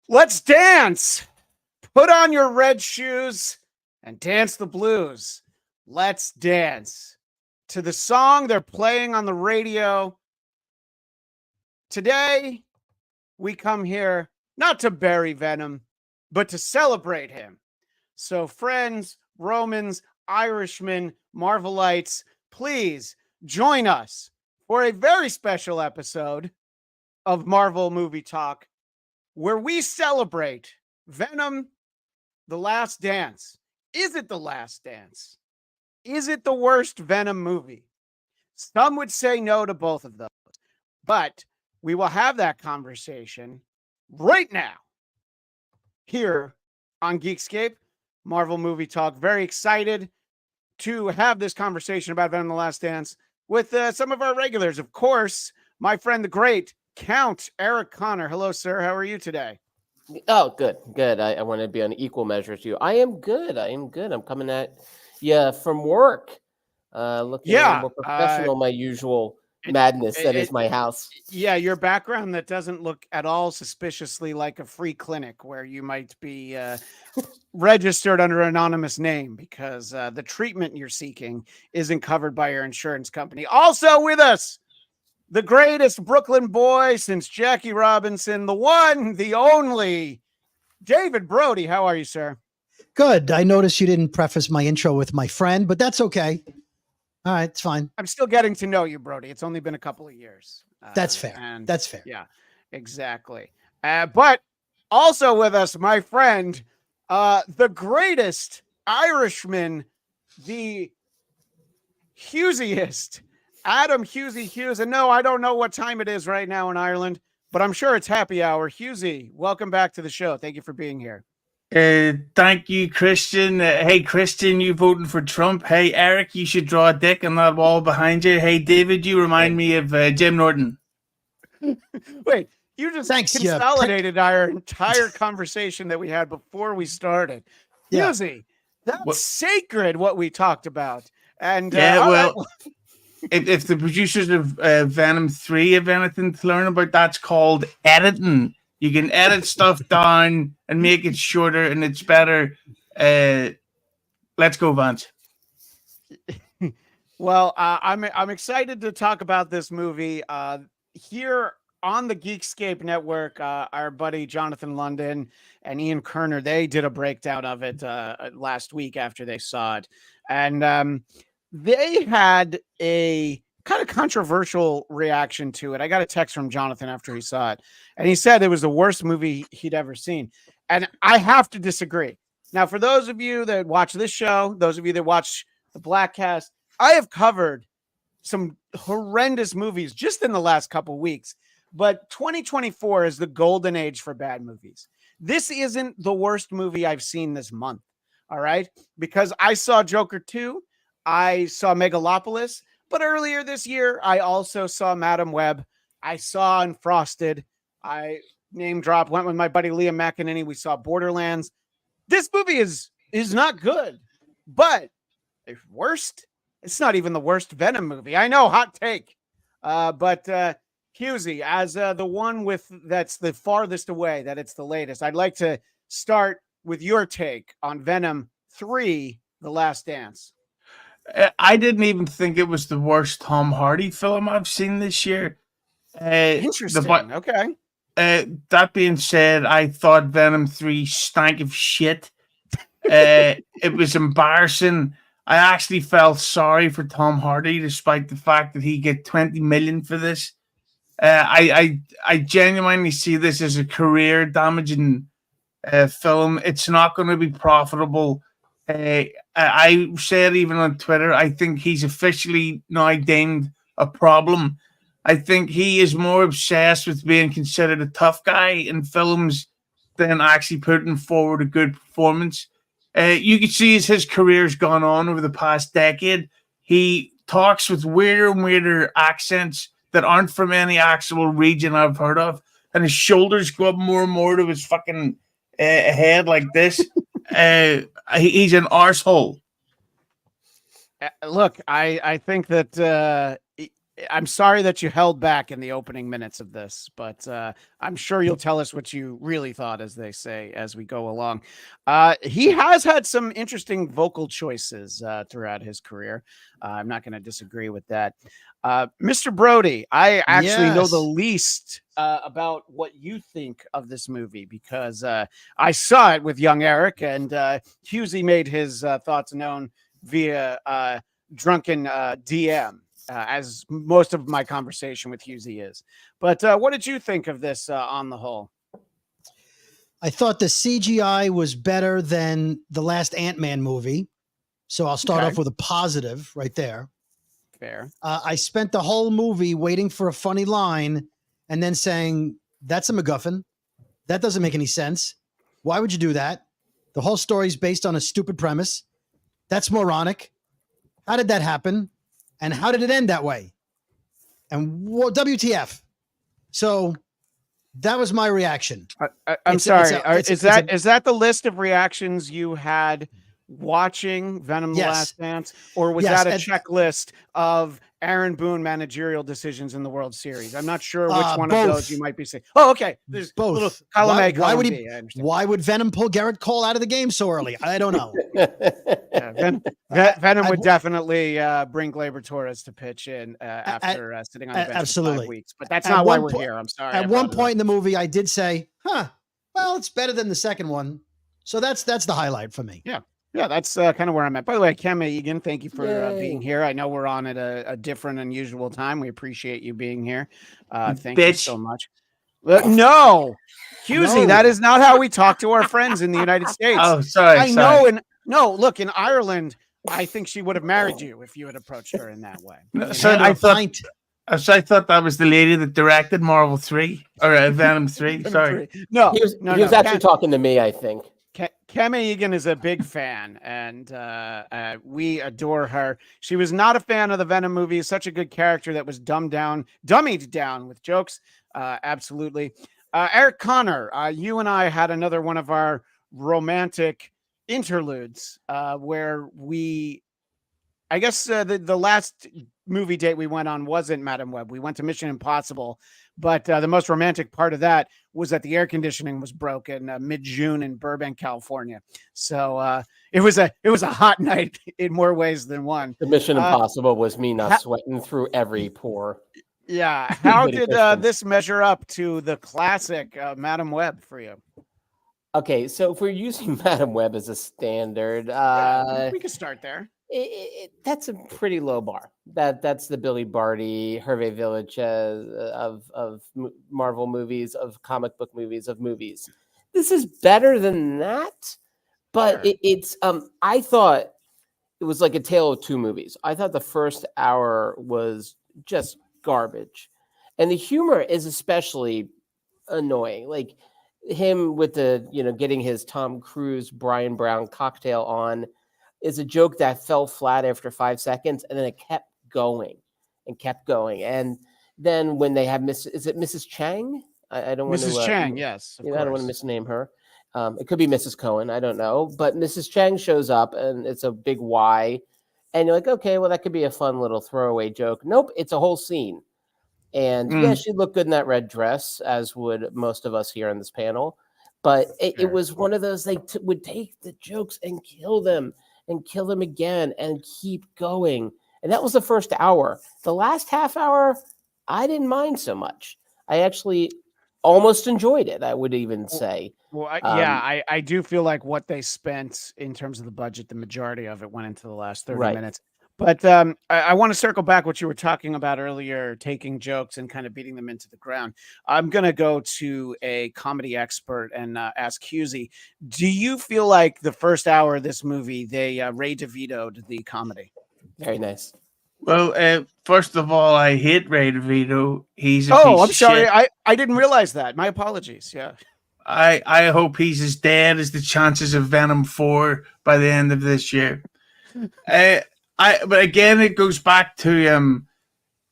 Let's dance. Put on your red shoes and dance the blues. Let's dance to the song they're playing on the radio. Today, we come here not to bury Venom, but to celebrate him. So, friends, Romans, Irishmen, Marvelites, please join us for a very special episode of Marvel Movie Talk where we celebrate Venom, The Last Dance. Is it The Last Dance? Is it the worst Venom movie? Some would say no to both of those, but we will have that conversation right now here on Geekscape, Marvel Movie Talk. Very excited to have this conversation about Venom: The Last Dance with some of our regulars. Of course, my friend, the great Count Eric Connor. Hello, sir. How are you today? Oh, good. I want to be on equal measure to you. I am good. I'm coming at you from work, looking a little Yeah. more professional. My usual It, madness that is it, my house. yeah, your background that doesn't look at all suspiciously like a free clinic where you might be registered under an anonymous name because the treatment you're seeking isn't covered by your insurance company. Also with us, the greatest Brooklyn boy since Jackie Robinson, the one, the only, David Brody. How are you, sir? Good. I noticed you didn't preface my intro with my friend, but that's okay. All right, it's fine. I'm still getting to know you, Brody. It's only been a couple of years. That's fair. And That's fair. Yeah, exactly. But also with us, my friend, the greatest Irishman, the Hughesiest, Adam Hughes. And no, I don't know what time it is right now in Ireland, but I'm sure it's happy hour. Hughesy, welcome back to the show. Thank you for being here. Thank you, Christian. Hey, Christian, you voting for Trump? Hey, Eric, you should draw a dick on that wall behind you. Hey, David, you remind me of Jim Norton. Wait, you just Thanks, consolidated our entire conversation that we had before we started. Yeah. Hughesy, that's sacred what we talked about. And well, if the producers of Venom 3 have anything to learn about, that's called editing. You can edit stuff down and make it shorter, and it's better. Let's go, Vance. Well, I'm excited to talk about this movie here on the Geekscape Network. Our buddy Jonathan London and Ian Kerner, they did a breakdown of it last week after they saw it, and they had a kind of controversial reaction to it. I got a text from Jonathan after he saw it, and he said it was the worst movie he'd ever seen. And I have to disagree. Now, for those of you that watch this show, those of you that watch the Blackcast, I have covered some horrendous movies just in the last couple weeks, but 2024 is the golden age for bad movies. This isn't the worst movie I've seen this month. All right. Because I saw Joker 2. I saw Megalopolis. But earlier this year, I also saw Madam Web. I saw Unfrosted. I name drop, went with my buddy Liam McEnany. We saw Borderlands. This movie is not good, but if worst, it's not even the worst Venom movie. I know, hot take. But Hughezy, as the one with that's the farthest away, that it's the latest, I'd like to start with your take on Venom 3, The Last Dance. I didn't even think it was the worst Tom Hardy film I've seen this year. Interesting. Okay. That being said, I thought Venom 3 stank of shit. It was embarrassing. I actually felt sorry for Tom Hardy, despite the fact that he get 20 million for this. I genuinely see this as a career damaging film. It's not going to be profitable. I said even on Twitter, I think he's officially now deemed a problem. I think he is more obsessed with being considered a tough guy in films than actually putting forward a good performance. You can see as his career's gone on over the past decade, he talks with weirder and weirder accents that aren't from any actual region I've heard of, and his shoulders go up more and more to his fucking head like this. He's an arsehole. Look, I think that I'm sorry that you held back in the opening minutes of this, but I'm sure you'll tell us what you really thought, as they say, as we go along. He has had some interesting vocal choices throughout his career. I'm not going to disagree with that. Mr. Brody, I actually know the Yes. least about what you think of this movie because I saw it with young Eric, and Hughezy made his thoughts known via drunken DM. As most of my conversation with Hughezy is. But what did you think of this on the whole? I thought the CGI was better than the last Ant-Man movie. So I'll start Okay. off with a positive right there. Fair. I spent the whole movie waiting for a funny line and then saying, that's a MacGuffin. That doesn't make any sense. Why would you do that? The whole story's based on a stupid premise. That's moronic. How did that happen? And how did it end that way? And what WTF? So that was my reaction. I'm sorry. Is that the list of reactions you had watching Venom: The Yes. Last Dance, or was Yes, that a checklist of Aaron Boone managerial decisions in the World Series? I'm not sure which one both. of those you might be saying. Oh, okay. There's Both. little column A, why would column he? B, I understand. Why would Venom pull Garrett Cole out of the game so early? I don't know. Yeah, Venom would definitely bring Gleyber Torres to pitch in after sitting on the bench for 5 weeks. But that's not why we're here. I'm sorry. At one point in the movie, I did say, well, it's better than the second one. So that's the highlight for me. Yeah, that's kind of where I'm at. By the way, Kemma Egan, thank you for being Yay. here. I know we're on at a different, unusual time. We appreciate you being here. Thank you Bitch. so much. No, Hughezy, No. that is not how we talk to our friends in the United States. Oh, sorry. I know. And no, look, in Ireland, I think she would have married you if you had approached her in that way. So Hand her I a thought pint. so I thought that was the lady that directed Marvel 3 or Venom 3. Sorry. No, He was, no, he was no. actually talking to me, I think. Kemma Egan is a big fan, and we adore her. She was not a fan of the Venom movie. Such a good character that was dummied down with jokes. Absolutely. Eric Connor, you and I had another one of our romantic interludes where I guess the last movie date we went on wasn't Madam Web. We went to Mission Impossible, but the most romantic part of that was that the air conditioning was broken mid-June in Burbank, California. So it was a hot night in more ways than one. The Mission Impossible was me not sweating through every pore. Yeah. How did this measure up to the classic Madam Web for you? Okay, so if we're using Madam Web as a standard, we could start there. That's a pretty low bar. That's the Billy Barty, Hervé Village of Marvel movies, of comic book movies, of movies. This is better than that, but it's. I thought it was like a tale of two movies. I thought the first hour was just garbage, and the humor is especially annoying. Like him with the getting his Tom Cruise Brian Brown cocktail on is a joke that fell flat after 5 seconds, and then it kept going and kept going. And then when they have is it Mrs. Chang? I don't want to Mrs. Chang, yes. I don't want to misname her. It could be Mrs. Cohen. I don't know. But Mrs. Chang shows up, and it's a big Y. And you're like, okay, well, that could be a fun little throwaway joke. Nope, it's a whole scene. And yeah, she looked good in that red dress, as would most of us here on this panel. But it was one of those, they would take the jokes and kill them again and keep going. And that was the first hour. The last half hour, I didn't mind so much. I actually almost enjoyed it, I would even say. Well, I do feel like what they spent in terms of the budget, the majority of it went into the last 30 minutes. But I want to circle back what you were talking about earlier, taking jokes and kind of beating them into the ground. I'm going to go to a comedy expert and ask Hughezy, do you feel like the first hour of this movie, they Ray DeVito'd the comedy? Very nice. Well, first of all, I hate Ray DeVito. He's a piece I'm of sorry. shit. I didn't realize that. My apologies. Yeah. I hope he's as dead as the chances of Venom 4 by the end of this year. But again, it goes back to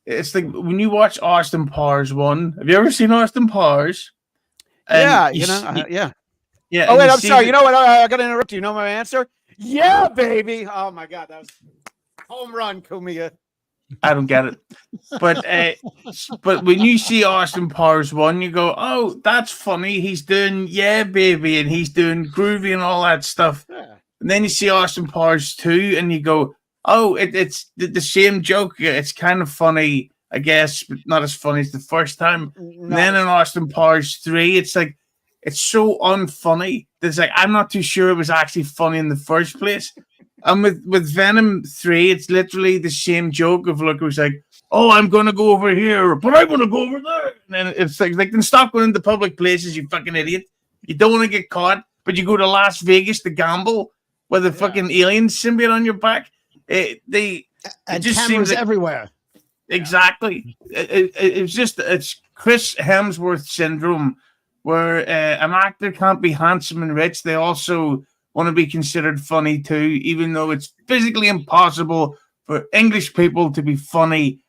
it's like when you watch Austin Powers 1. Have you ever seen Austin Powers? Yeah. Yeah. Oh wait, I'm sorry. You know what? I got to interrupt you. You know my answer? Yeah, baby. Oh my God, that was home run, Kumiya. I don't get it. But when you see Austin Powers 1, you go, oh, that's funny. He's doing Yeah Baby and he's doing Groovy and all that stuff. Yeah. And then you see Austin Powers 2 and you go, oh, it's the same joke. It's kind of funny, I guess, but not as funny as the first time. And then in Austin Powers 3, it's like, it's so unfunny. It's like, I'm not too sure it was actually funny in the first place. And with Venom 3, it's literally the same joke of look, it was like, oh, I'm gonna go over here, but I'm gonna go over there. And then it's like then stop going into public places, you fucking idiot. You don't want to get caught, but you go to Las Vegas to gamble with a fucking alien symbiote on your back. And just cameras seems like, everywhere. exactly. It's Chris Hemsworth syndrome, where an actor can't be handsome and rich. They also want to be considered funny too, even though it's physically impossible for English people to be funny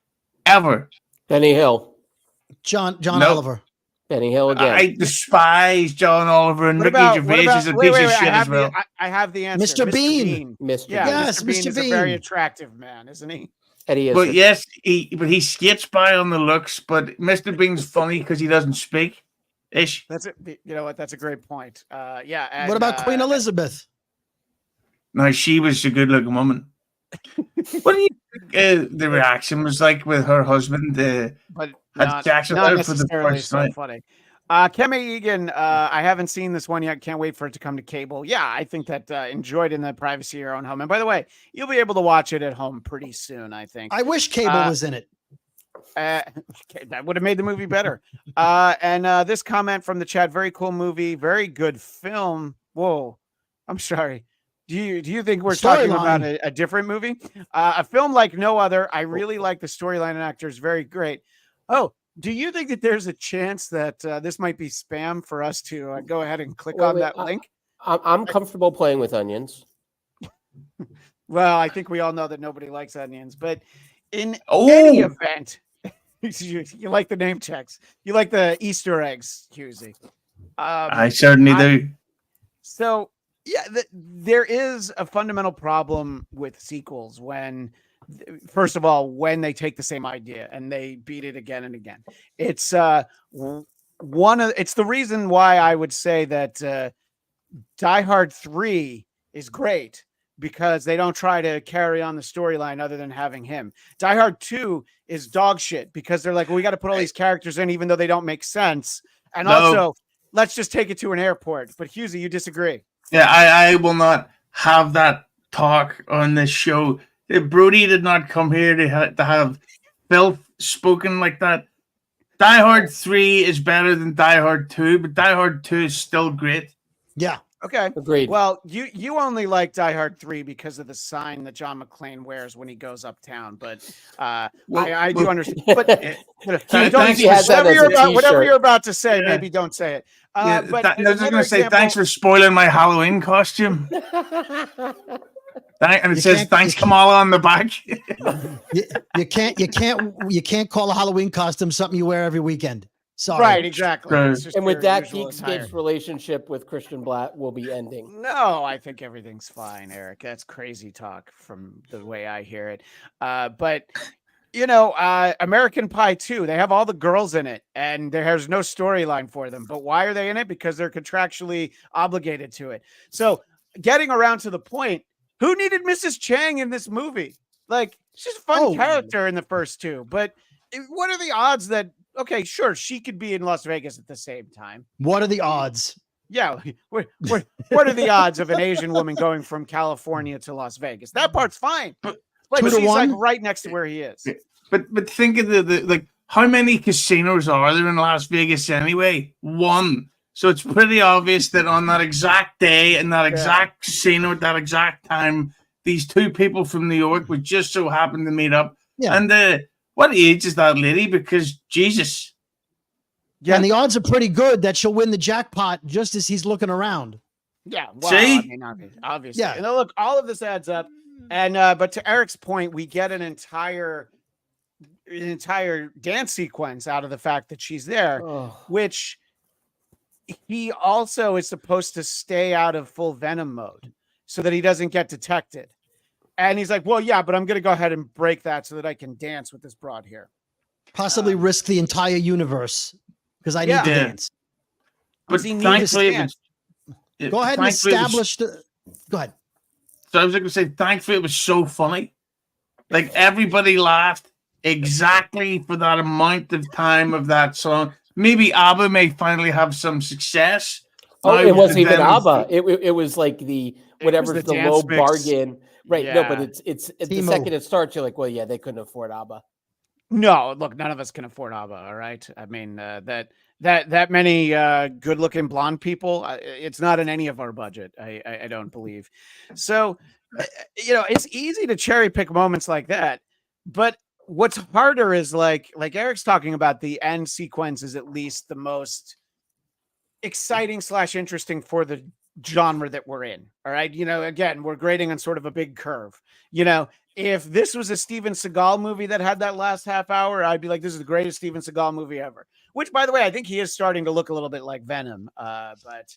ever. Benny Hill. John Nope. Oliver. Benny Hill again. I despise John Oliver, and Ricky Gervais is a piece of shit as well. I have the answer. Mr. Bean. Mr. Yeah, Bean. Yes, Mr. Bean Mr. is a very Bean. attractive man, isn't he? Eddie Izzard. But yes, he skates by on the looks, but Mr. Bean's funny because he doesn't speak. Ish. That's it. You know what? That's a great point. Yeah. And, What about Queen Elizabeth? No, she was a good-looking woman. What do you think the reaction was like with her husband? But Had not Jackson not out for the necessarily first so night. funny. Kemi Egan, I haven't seen this one yet. Can't wait for it to come to cable. Yeah, I think that enjoyed in the privacy of your own home. And by the way, you'll be able to watch it at home pretty soon, I think. I wish cable was in it. Okay, that would have made the movie better. And this comment from the chat: very cool movie, very good film. Whoa, I'm sorry. Do you think we're talking about a different movie? A film like no other. I really like the storyline and actors. Very great. Oh, do you think that there's a chance that this might be spam for us to go ahead and click on that link? I'm comfortable playing with onions. Well, I think we all know that nobody likes onions, but in any event, you like the name checks. You like the Easter eggs, Hughezy. I certainly do. So, yeah, there is a fundamental problem with sequels when, first of all, when they take the same idea and they beat it again and again. It's it's the reason why I would say that Die Hard 3 is great, because they don't try to carry on the storyline other than having him. Die Hard 2 is dog shit because they're like, well, we got to put all these characters in even though they don't make sense. And also, let's just take it to an airport. But Hughes, you disagree. Yeah, I will not have that talk on this show. Brody did not come here to have filth spoken like that. Die Hard 3 is better than Die Hard 2, but Die Hard 2 is still great. Yeah. Okay. Agreed. Well, you only like Die Hard 3 because of the sign that John McClane wears when he goes uptown, but I do understand. But whatever you're about to say, maybe don't say it. But I was just going to say, thanks for spoiling my Halloween costume. And it says, thanks, Kamala on the back. you can't call a Halloween costume something you wear every weekend. Sorry. Right, exactly. And with that, Geekscape's relationship with Christian Bladt will be ending. No, I think everything's fine, Eric. That's crazy talk from the way I hear it. But American Pie 2, they have all the girls in it, and there's no storyline for them. But why are they in it? Because they're contractually obligated to it. So, getting around to the point, who needed Mrs. Chang in this movie? Like, she's a fun character in the first two, but what are the odds that? Okay, sure, she could be in Las Vegas at the same time. What are the odds? Yeah, what are the odds of an Asian woman going from California to Las Vegas? That part's fine, but she's like right next to where he is. But think of the how many casinos are there in Las Vegas anyway? One. So it's pretty obvious that on that exact day and that exact casino at that exact time, these two people from New York would just so happen to meet up. Yeah. And what age is that lady? Because Jesus. Yeah, and the odds are pretty good that she'll win the jackpot just as he's looking around. Yeah, well, see? I mean, obviously. Yeah. And look, all of this adds up. And but to Eric's point, we get an entire dance sequence out of the fact that she's there, which he also is supposed to stay out of full Venom mode so that he doesn't get detected. And he's like, well, yeah, but I'm going to go ahead and break that so that I can dance with this broad here. Possibly risk the entire universe because I need Yeah. to Yeah. dance. But He needs thankfully, to dance. Go ahead and thankfully it was- establish the. Go ahead. So I was going to say, thankfully, it was so funny. Like everybody laughed exactly for that amount of time of that song. Maybe ABBA may finally have some success. Oh, now it with wasn't the even Venom ABBA. It was like the whatever's the the dance low mix. bargain, right? No, but Yeah. it's the Timo. second it starts, you're like, well, yeah, they couldn't afford ABBA. No, look, none of us can afford ABBA. All right. I mean, that many good-looking blonde people, it's not in any of our budget. I don't believe. So, it's easy to cherry pick moments like that, but what's harder is like Eric's talking about, the end sequence is at least the most exciting / interesting for the genre that we're in. All right. Again, we're grading on sort of a big curve. If this was a Steven Seagal movie that had that last half hour, I'd be like, this is the greatest Steven Seagal movie ever. Which, by the way, I think he is starting to look a little bit like Venom. But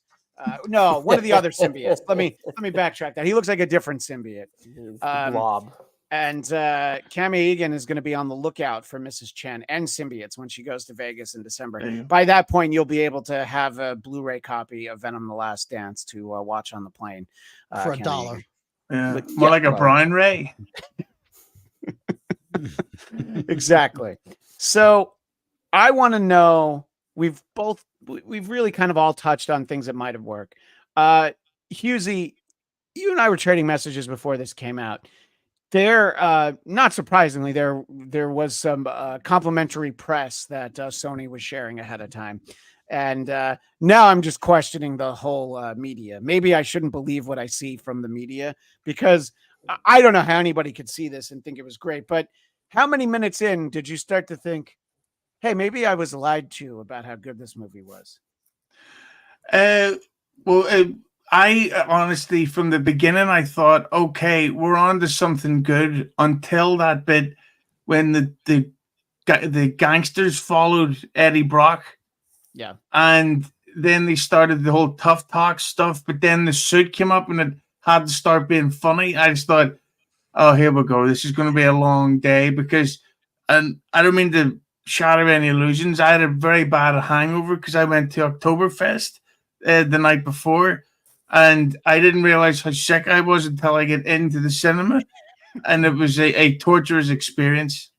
no, one of the other symbiotes. Let me backtrack that. He looks like a different symbiote. He's the blob. And Cami Egan is going to be on the lookout for Mrs. Chen and symbiotes when she goes to Vegas in December. Yeah. By that point, you'll be able to have a Blu-ray copy of Venom: The Last Dance to watch on the plane For Cami $1. Egan. Yeah. But, More yeah, like a right. Brian Ray. Exactly. So I want to know, we've really kind of all touched on things that might have worked. Hughezy, you and I were trading messages before this came out. There, not surprisingly, there was some complimentary press that Sony was sharing ahead of time. And now I'm just questioning the whole media. Maybe I shouldn't believe what I see from the media, because I don't know how anybody could see this and think it was great. But how many minutes in did you start to think, hey, maybe I was lied to about how good this movie was? Well, I honestly, from the beginning, I thought, okay, we're on to something good, until that bit when the gangsters followed Eddie Brock. Yeah. And then they started the whole tough talk stuff, but then the suit came up and it had to start being funny. I just thought, oh, here we go. This is going to be a long day, because, and I don't mean to shatter any illusions, I had a very bad hangover because I went to Oktoberfest the night before, and I didn't realize how sick I was until I get into the cinema, and it was a torturous experience.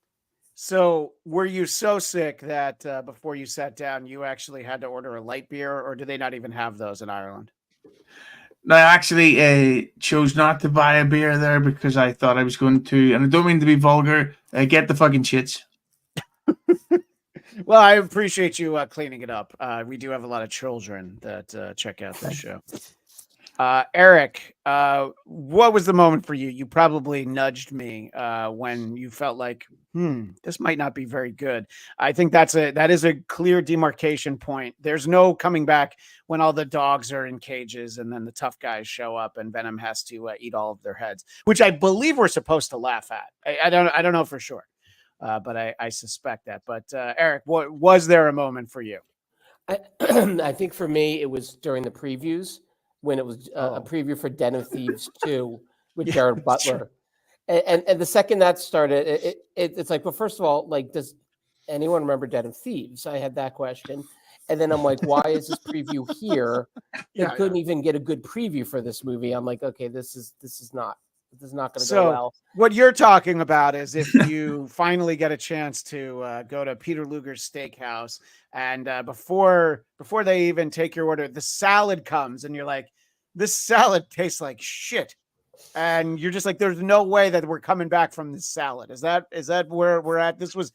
So were you so sick that before you sat down, you actually had to order a light beer, or do they not even have those in Ireland? I actually chose not to buy a beer there because I thought I was going to, and I don't mean to be vulgar, get the fucking shits. Well, I appreciate you cleaning it up. We do have a lot of children that check out this show. Eric, what was the moment for you? You probably nudged me when you felt like, this might not be very good. I think that is a clear demarcation point. There's no coming back when all the dogs are in cages and then the tough guys show up and Venom has to eat all of their heads, which I believe we're supposed to laugh at. I don't know for sure, but I suspect that. But Eric, what was there a moment for you? I think for me, it was during the previews, when it was a preview for Den of Thieves 2 with Jared Butler. And the second that started, it's like, well, first of all, like, does anyone remember Den of Thieves? I had that question. And then I'm like, why is this preview here? They couldn't even get a good preview for this movie. I'm like, okay, this is not going to go well. What you're talking about is if you finally get a chance to go to Peter Luger's steakhouse, and before they even take your order, the salad comes and you're like, this salad tastes like shit. And you're just like, there's no way that we're coming back from this salad. Is that where we're at? This was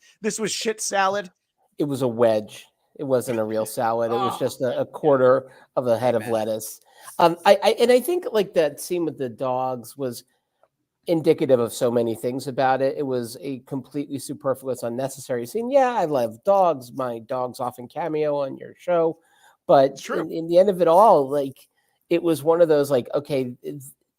shit salad. It was a wedge. It wasn't a real salad. It was just a quarter of a head of lettuce. I think like that scene with the dogs was indicative of so many things about it. It was a completely superfluous, unnecessary scene. Yeah, I love dogs. My dogs often cameo on your show, but in the end of it all, like, it was one of those, like, okay,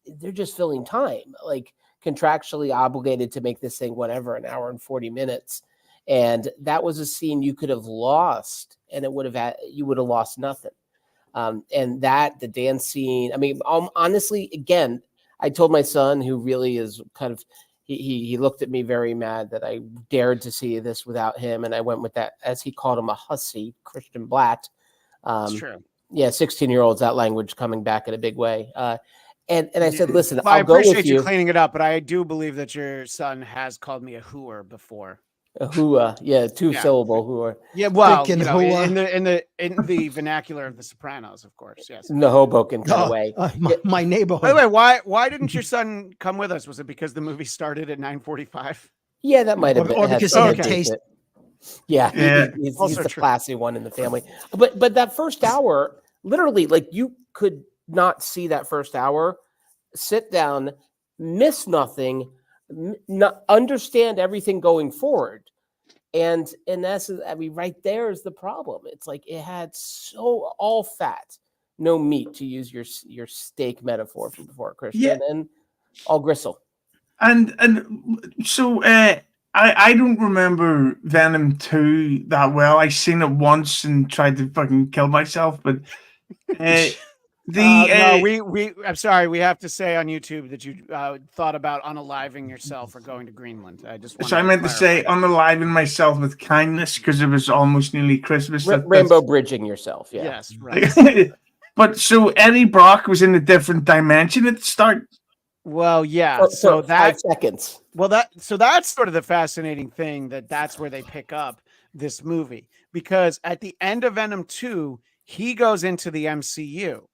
they're just filling time, like contractually obligated to make this thing whatever, an hour and 40 minutes. And that was a scene you could have lost, and you would have lost nothing. And the dance scene, I mean, honestly, again, I told my son, who really is kind of, he looked at me very mad that I dared to see this without him, and I went with that, as he called him, a hussy, Christian Blatt. It's true. Yeah, 16-year-olds, that language coming back in a big way. And I said, listen, Well, I I'll go with appreciate you you. cleaning it up, but I do believe that your son has called me a hooer before. A hua, yeah, two-syllable hua. Yeah, well, Freaking you know, hua. in the vernacular of The Sopranos, of course. Yes. In the Hoboken kind of way. My neighborhood. By the way, why didn't your son come with us? Was it because the movie started at 9:45? Yeah, that might have been. Or because he had taste. Yeah, Yeah. he's Also the true. classy one in the family. But that first hour, literally, like, you could not see that first hour, sit down, miss nothing, not understand everything going forward. And in essence, I mean, right there is the problem. It's like it had so all fat, no meat, to use your steak metaphor from before, Christian, and all gristle. And so I don't remember Venom 2 that well. I seen it once and tried to fucking kill myself, but No, I'm sorry. We have to say on YouTube that you thought about unaliving yourself or going to Greenland. I just so I meant to say unaliving myself with kindness because it was almost nearly Christmas. Rainbow bridging yourself, yeah. Yes, right. But so Eddie Brock was in a different dimension at the start. Well, yeah. So for that 5 seconds. Well, that's sort of the fascinating thing, that's where they pick up this movie, because at the end of Venom 2, he goes into the MCU,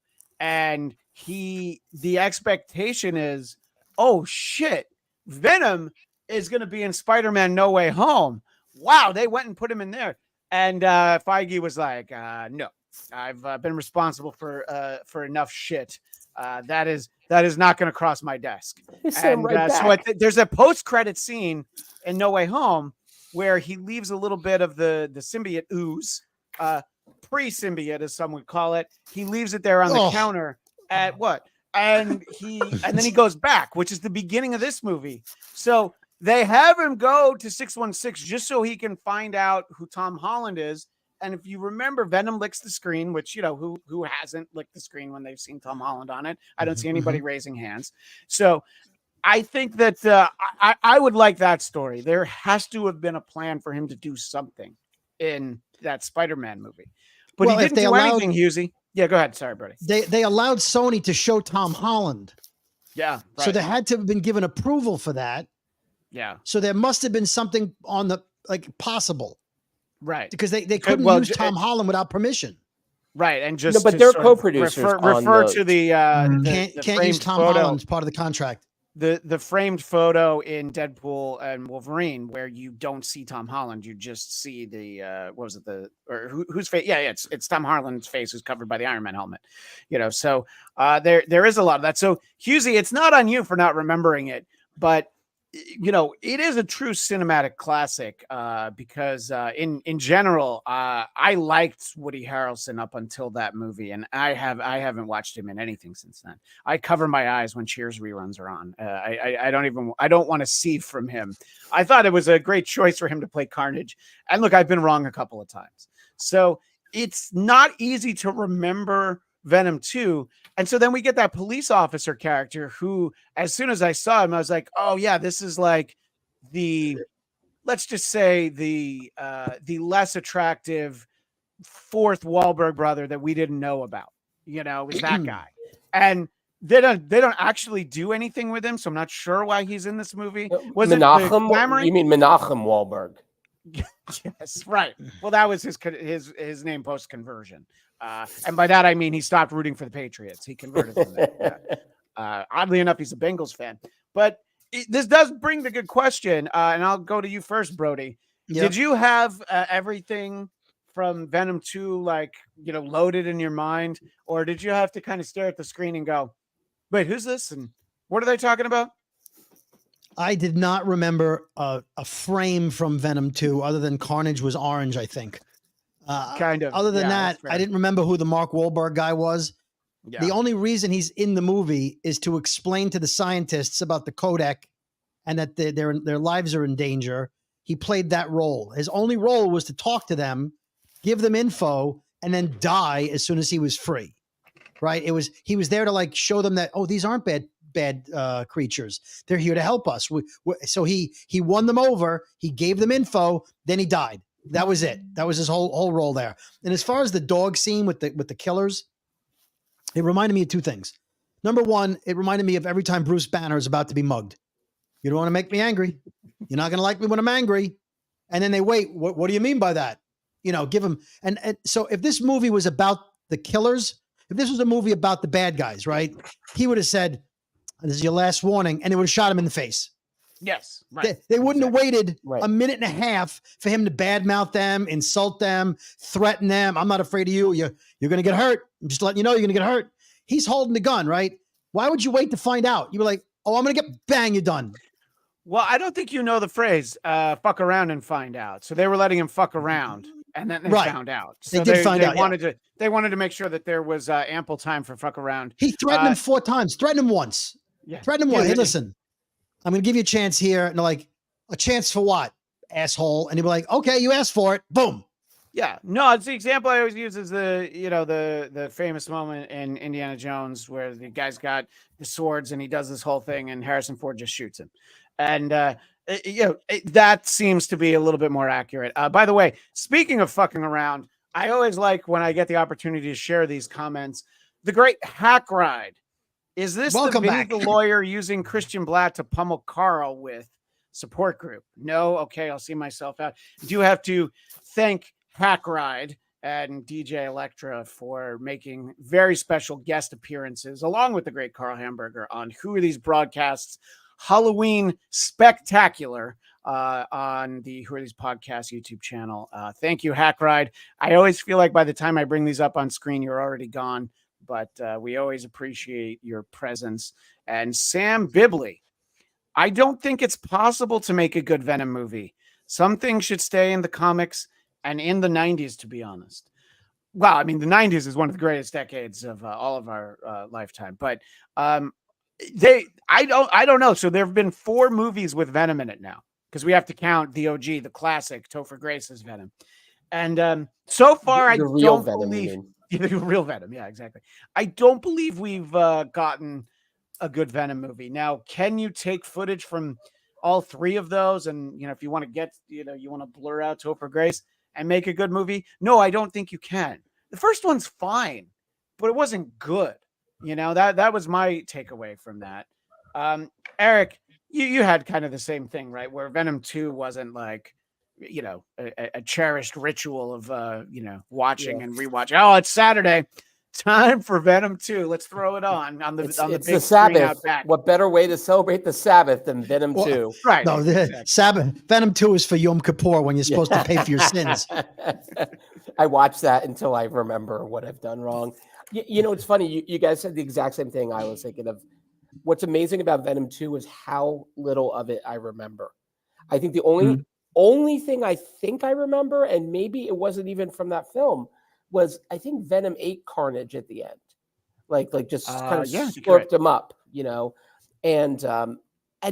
and the expectation is, oh shit, Venom is going to be in Spider-Man No Way Home. Wow, they went and put him in there. And Feige was like, no, I've been responsible for enough shit. That is not going to cross my desk. And so there's a post-credit scene in No Way Home where he leaves a little bit of the symbiote ooze, pre-symbiote as some would call it. He leaves it there on the counter at what? And then he goes back, which is the beginning of this movie. So they have him go to 616 just so he can find out who Tom Holland is. And if you remember, Venom licks the screen, which, you know, who hasn't licked the screen when they've seen Tom Holland on it? I don't see anybody raising hands. So I think that I would like that story. There has to have been a plan for him to do something in that Spider-Man movie. But he didn't do anything, Hughezy. Yeah, go ahead. Sorry, Brody. They allowed Sony to show Tom Holland. Yeah. Right. So they had to have been given approval for that. Yeah. So there must have been something on the possible. Right. Because they couldn't use Tom Holland without permission. Right. And just but they're co-producers. Refer to the can't use Tom Holland as part of the contract. The framed photo in Deadpool and Wolverine where you don't see Tom Holland, you just see the what was it, whose face? Yeah, it's Tom Holland's face who's covered by the Iron Man helmet. You know, so there is a lot of that. So Hughezy, it's not on you for not remembering it, but you know, it is a true cinematic classic because in general, I liked Woody Harrelson up until that movie, and I haven't watched him in anything since then. I cover my eyes when Cheers reruns are on. I don't want to see from him. I thought it was a great choice for him to play Carnage, and look, I've been wrong a couple of times. So it's not easy to remember Venom 2. And so then we get that police officer character who, as soon as I saw him, I was like, oh yeah, this is like let's just say the less attractive fourth Wahlberg brother that we didn't know about, you know, was that guy. And they don't actually do anything with him. So I'm not sure why he's in this movie. Was Menachem? You mean Menachem Wahlberg? Yes, right. Well, that was his name post conversion, and by that I mean he stopped rooting for the Patriots. He converted from that. Oddly enough, he's a Bengals fan. But this does bring the good question, and I'll go to you first, Brody. Yep. Did you have everything from Venom 2 like, you know, loaded in your mind, or did you have to kind of stare at the screen and go, "Wait, who's this? And what are they talking about?" I did not remember a frame from Venom 2 other than Carnage was orange, I think. Kind of. Other than that, I didn't remember who the Mark Wahlberg guy was. Yeah. The only reason he's in the movie is to explain to the scientists about the codec and that their lives are in danger. He played that role. His only role was to talk to them, give them info, and then die as soon as he was free. Right? He was there to like show them that, oh, these aren't bad bad creatures. They're here to help us. So he won them over. He gave them info. Then he died. That was it. That was his whole role there. And as far as the dog scene with the killers, it reminded me of two things. Number one, it reminded me of every time Bruce Banner is about to be mugged. You don't want to make me angry. You're not going to like me when I'm angry. And then they wait. What do you mean by that? Give him. And so if this movie was about the killers, if this was a movie about the bad guys, right? He would have said, "This is your last warning," and it would have shot him in the face. Yes, right. They wouldn't have waited Right. a minute and a half for him to badmouth them, insult them, threaten them. I'm not afraid of you. You're going to get hurt. I'm just letting you know you're going to get hurt. He's holding the gun, right? Why would you wait to find out? You were like, "Oh, I'm going to get bang. You're done." Well, I don't think you know the phrase "fuck around and find out." So they were letting him fuck around, and then they found out. So they did find out. They wanted to make sure that there was ample time for fuck around. He threatened him 4 times. Threatened him once. Yeah. Threatened him once. Hey, listen, I'm going to give you a chance here. And they're like, "A chance for what, asshole?" And he'd be like, "Okay, you asked for it. Boom." Yeah, no, it's the example I always use is the famous moment in Indiana Jones where the guy's got the swords and he does this whole thing and Harrison Ford just shoots him. And that seems to be a little bit more accurate. By the way, speaking of fucking around, I always like when I get the opportunity to share these comments. The great hack ride. Is this Welcome the Vinny back. the lawyer using Christian Bladt to pummel Carl with support group? No, okay, I'll see myself out. Do have to thank Hack Ride and DJ Electra for making very special guest appearances, along with the great Carl Hamburger, on Who Are These Broadcasts Halloween Spectacular on the Who Are These Podcasts YouTube channel. Thank you, Hack Ride. I always feel like by the time I bring these up on screen, you're already gone, but we always appreciate your presence. And Sam Bibley, I don't think it's possible to make a good Venom movie. Some things should stay in the comics and in the 90s, to be honest. Well, I mean, the 90s is one of the greatest decades of all of our lifetime, but I don't know. So there have been 4 movies with Venom in it now, because we have to count the OG, the classic Topher Grace's Venom. And so far, The I real don't Venom, believe you the real Venom. Yeah, exactly. I don't believe we've gotten a good Venom movie. Now, can you take footage from all 3 of those? And, if you want to get, you want to blur out Topher Grace and make a good movie? No, I don't think you can. The first one's fine, but it wasn't good. That was my takeaway from that. Eric, you had kind of the same thing, right? Where Venom 2 wasn't like, a cherished ritual of, watching and rewatching. Oh, it's Saturday. Time for Venom 2. Let's throw it on the It's big the screen Sabbath. out back. What better way to celebrate the Sabbath than Venom 2? Right. No, the Sabbath. Venom 2 is for Yom Kippur when you're supposed to pay for your sins. I watch that until I remember what I've done wrong. It's funny. You guys said the exact same thing I was thinking of. What's amazing about Venom 2 is how little of it I remember. I think the only thing I think I remember, and maybe it wasn't even from that film, was I think Venom 8 Carnage at the end. Like just kind of slurped him up, and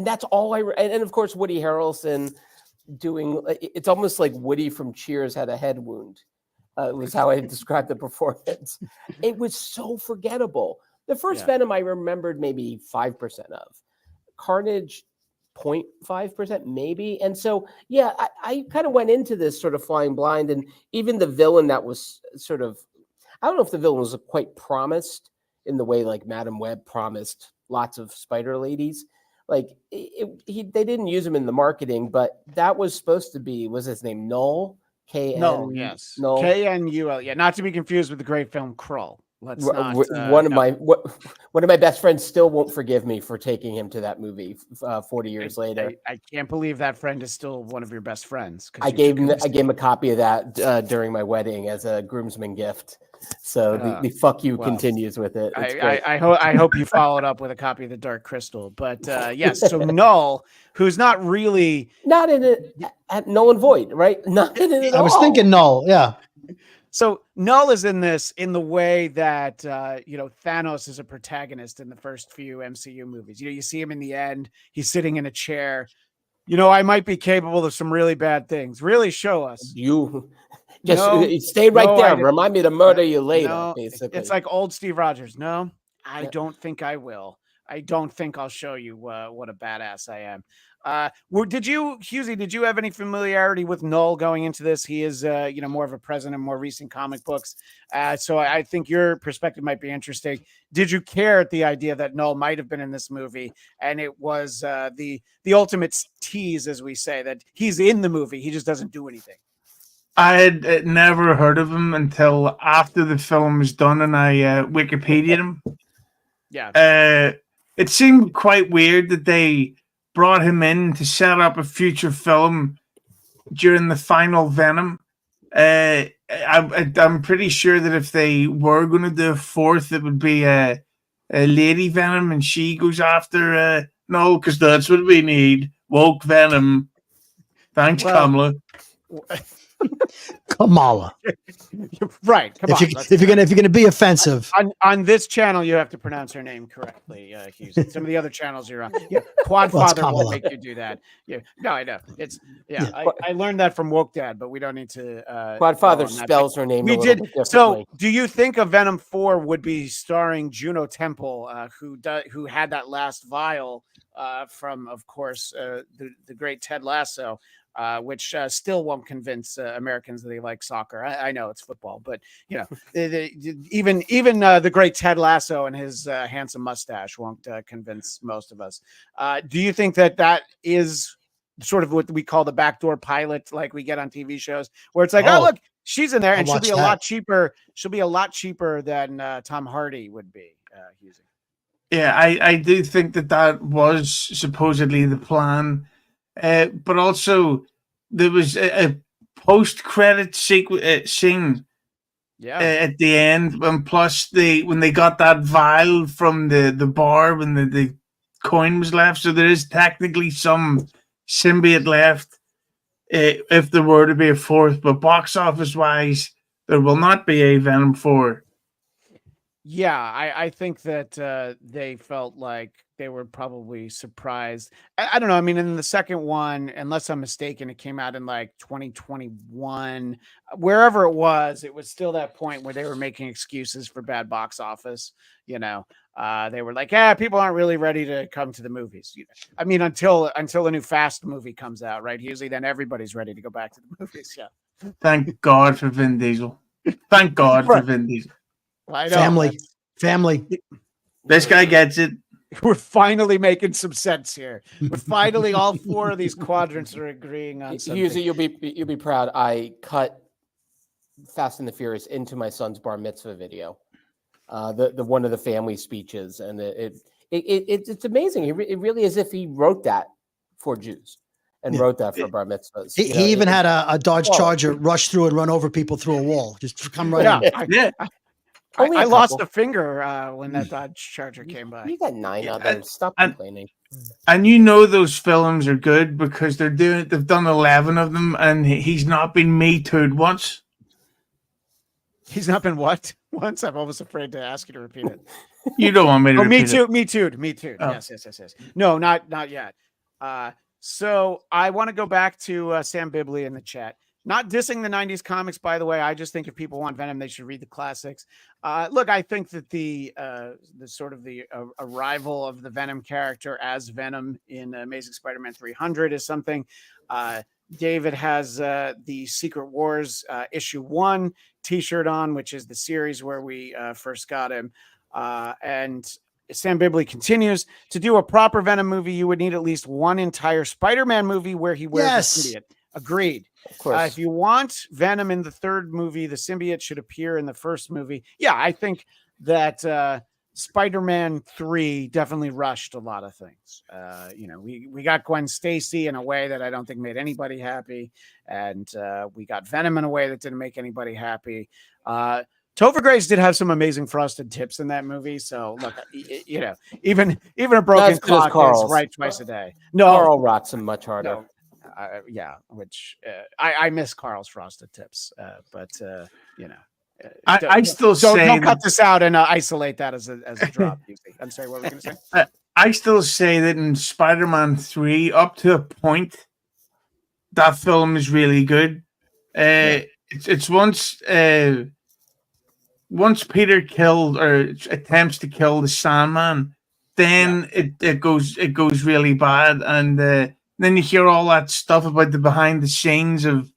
that's all and of course Woody Harrelson doing, it's almost like Woody from Cheers had a head wound. Was how I described the performance. It was so forgettable. The first Venom I remembered maybe 5% of. Carnage 0.5% maybe. And so, I kind of went into this sort of flying blind, and even the villain that was sort of, I don't know if the villain was quite promised in the way like Madam Web promised lots of spider ladies. Like they didn't use him in the marketing, but that was supposed to be, was his name Null? Null, yes. Null. K-N-U-L. Yeah, not to be confused with the great film Krull. Let's not. One of my best friends still won't forgive me for taking him to that movie 40 years later. I can't believe that friend is still one of your best friends. I gave him a copy of that during my wedding as a groomsman gift. So the fuck you continues with it. I hope you followed up with a copy of the Dark Crystal. But yes, so Null, who's not in it at Null and Void, right? Not in it at all. I was thinking Null, yeah. So Null is in this in the way that Thanos is a protagonist in the first few MCU movies. You see him in the end. He's sitting in a chair. I might be capable of some really bad things. Really show us. You just stay right there. Remind me to murder you later. No, basically, it's like old Steve Rogers. No, I don't think I will. I don't think I'll show you what a badass I am. Hughezy, did you have any familiarity with Null going into this? He is, more of a present in more recent comic books. So I think your perspective might be interesting. Did you care at the idea that Null might have been in this movie, and it was the ultimate tease, as we say, that he's in the movie, he just doesn't do anything? I had never heard of him until after the film was done, and I Wikipedia'd him. Yeah. It seemed quite weird that they brought him in to set up a future film during the final Venom. I'm pretty sure that if they were going to do a fourth, it would be a Lady Venom, and she goes after no, because that's what we need. Woke Venom. Thanks, Kamala. Kamala. Right. Come on. If you're gonna be offensive on this channel, you have to pronounce her name correctly. Hughes. Some of the other channels you're on, Quadfather won't make you do that. Yeah, no, I know. It's I learned that from Woke Dad, but we don't need to. Quadfather spells her name. We did. So, do you think a Venom 4 would be starring Juno Temple, who had that last vial from, of course, the great Ted Lasso? Which still won't convince Americans that they like soccer. I know it's football, but even the great Ted Lasso and his handsome mustache won't convince most of us. Do you think that is sort of what we call the backdoor pilot, like we get on TV shows, where it's like, oh look, she's in there, and she'll be a lot cheaper. She'll be a lot cheaper than Tom Hardy would be using. Yeah, I do think that was supposedly the plan. But also, there was a post-credit scene at the end, and plus when they got that vial from the bar when the coin was left, so there is technically some symbiote left if there were to be a fourth. But box office-wise, there will not be a Venom 4. Yeah, I think that they felt like they were probably surprised. I don't know. I mean, in the second one, unless I'm mistaken, it came out in like 2021. Wherever it was still that point where they were making excuses for bad box office. They were like, people aren't really ready to come to the movies. I mean, until a new Fast movie comes out, right? Usually then everybody's ready to go back to the movies. Yeah. Thank God for Vin Diesel. Thank God for Vin Diesel. I know, family. This guy gets it. We're finally making some sense here. We're finally all four of these quadrants are agreeing on something. Hughes, you'll be proud. I cut Fast and the Furious into my son's bar mitzvah video. The one of the family speeches, and it's amazing. It really is as if he wrote that for Jews and wrote that for bar mitzvahs. He even had a Dodge Charger rush through and run over people through a wall. Just come right in. I lost a finger when that Dodge Charger came by. You got 9 others. Stop complaining. And those films are good because they've done 11 of them, and he's not been Me Too'd once. He's not been what? Once? I'm almost afraid to ask you to repeat it. You don't want me to repeat it. Me too. Oh. Yes. No, not yet. So I want to go back to Sam Bibley in the chat. Not dissing the 90s comics, by the way. I just think if people want Venom, they should read the classics. Look, I think that the sort of the arrival of the Venom character as Venom in Amazing Spider-Man 300 is something. David has the Secret Wars issue 1 t-shirt on, which is the series where we first got him. And Sam Bibley continues, to do a proper Venom movie, you would need at least one entire Spider-Man movie where he wears the symbiote. Agreed. Of course. If you want Venom in the third movie, the symbiote should appear in the first movie. Yeah, I think that Spider-Man 3 definitely rushed a lot of things. We got Gwen Stacy in a way that I don't think made anybody happy, and we got Venom in a way that didn't make anybody happy. Topher Grace did have some amazing frosted tips in that movie. So look, even a broken clock is right twice a day. No, Carl rots him much harder. No. Which I miss Carl's frosted tips, but I still say don't cut this out and isolate that as a drop. I'm sorry, what were you going to say? I still say that in Spider-Man 3, up to a point, that film is really good. It's once Peter killed or attempts to kill the Sandman, then it goes really bad, and then you hear all that stuff about the behind the scenes of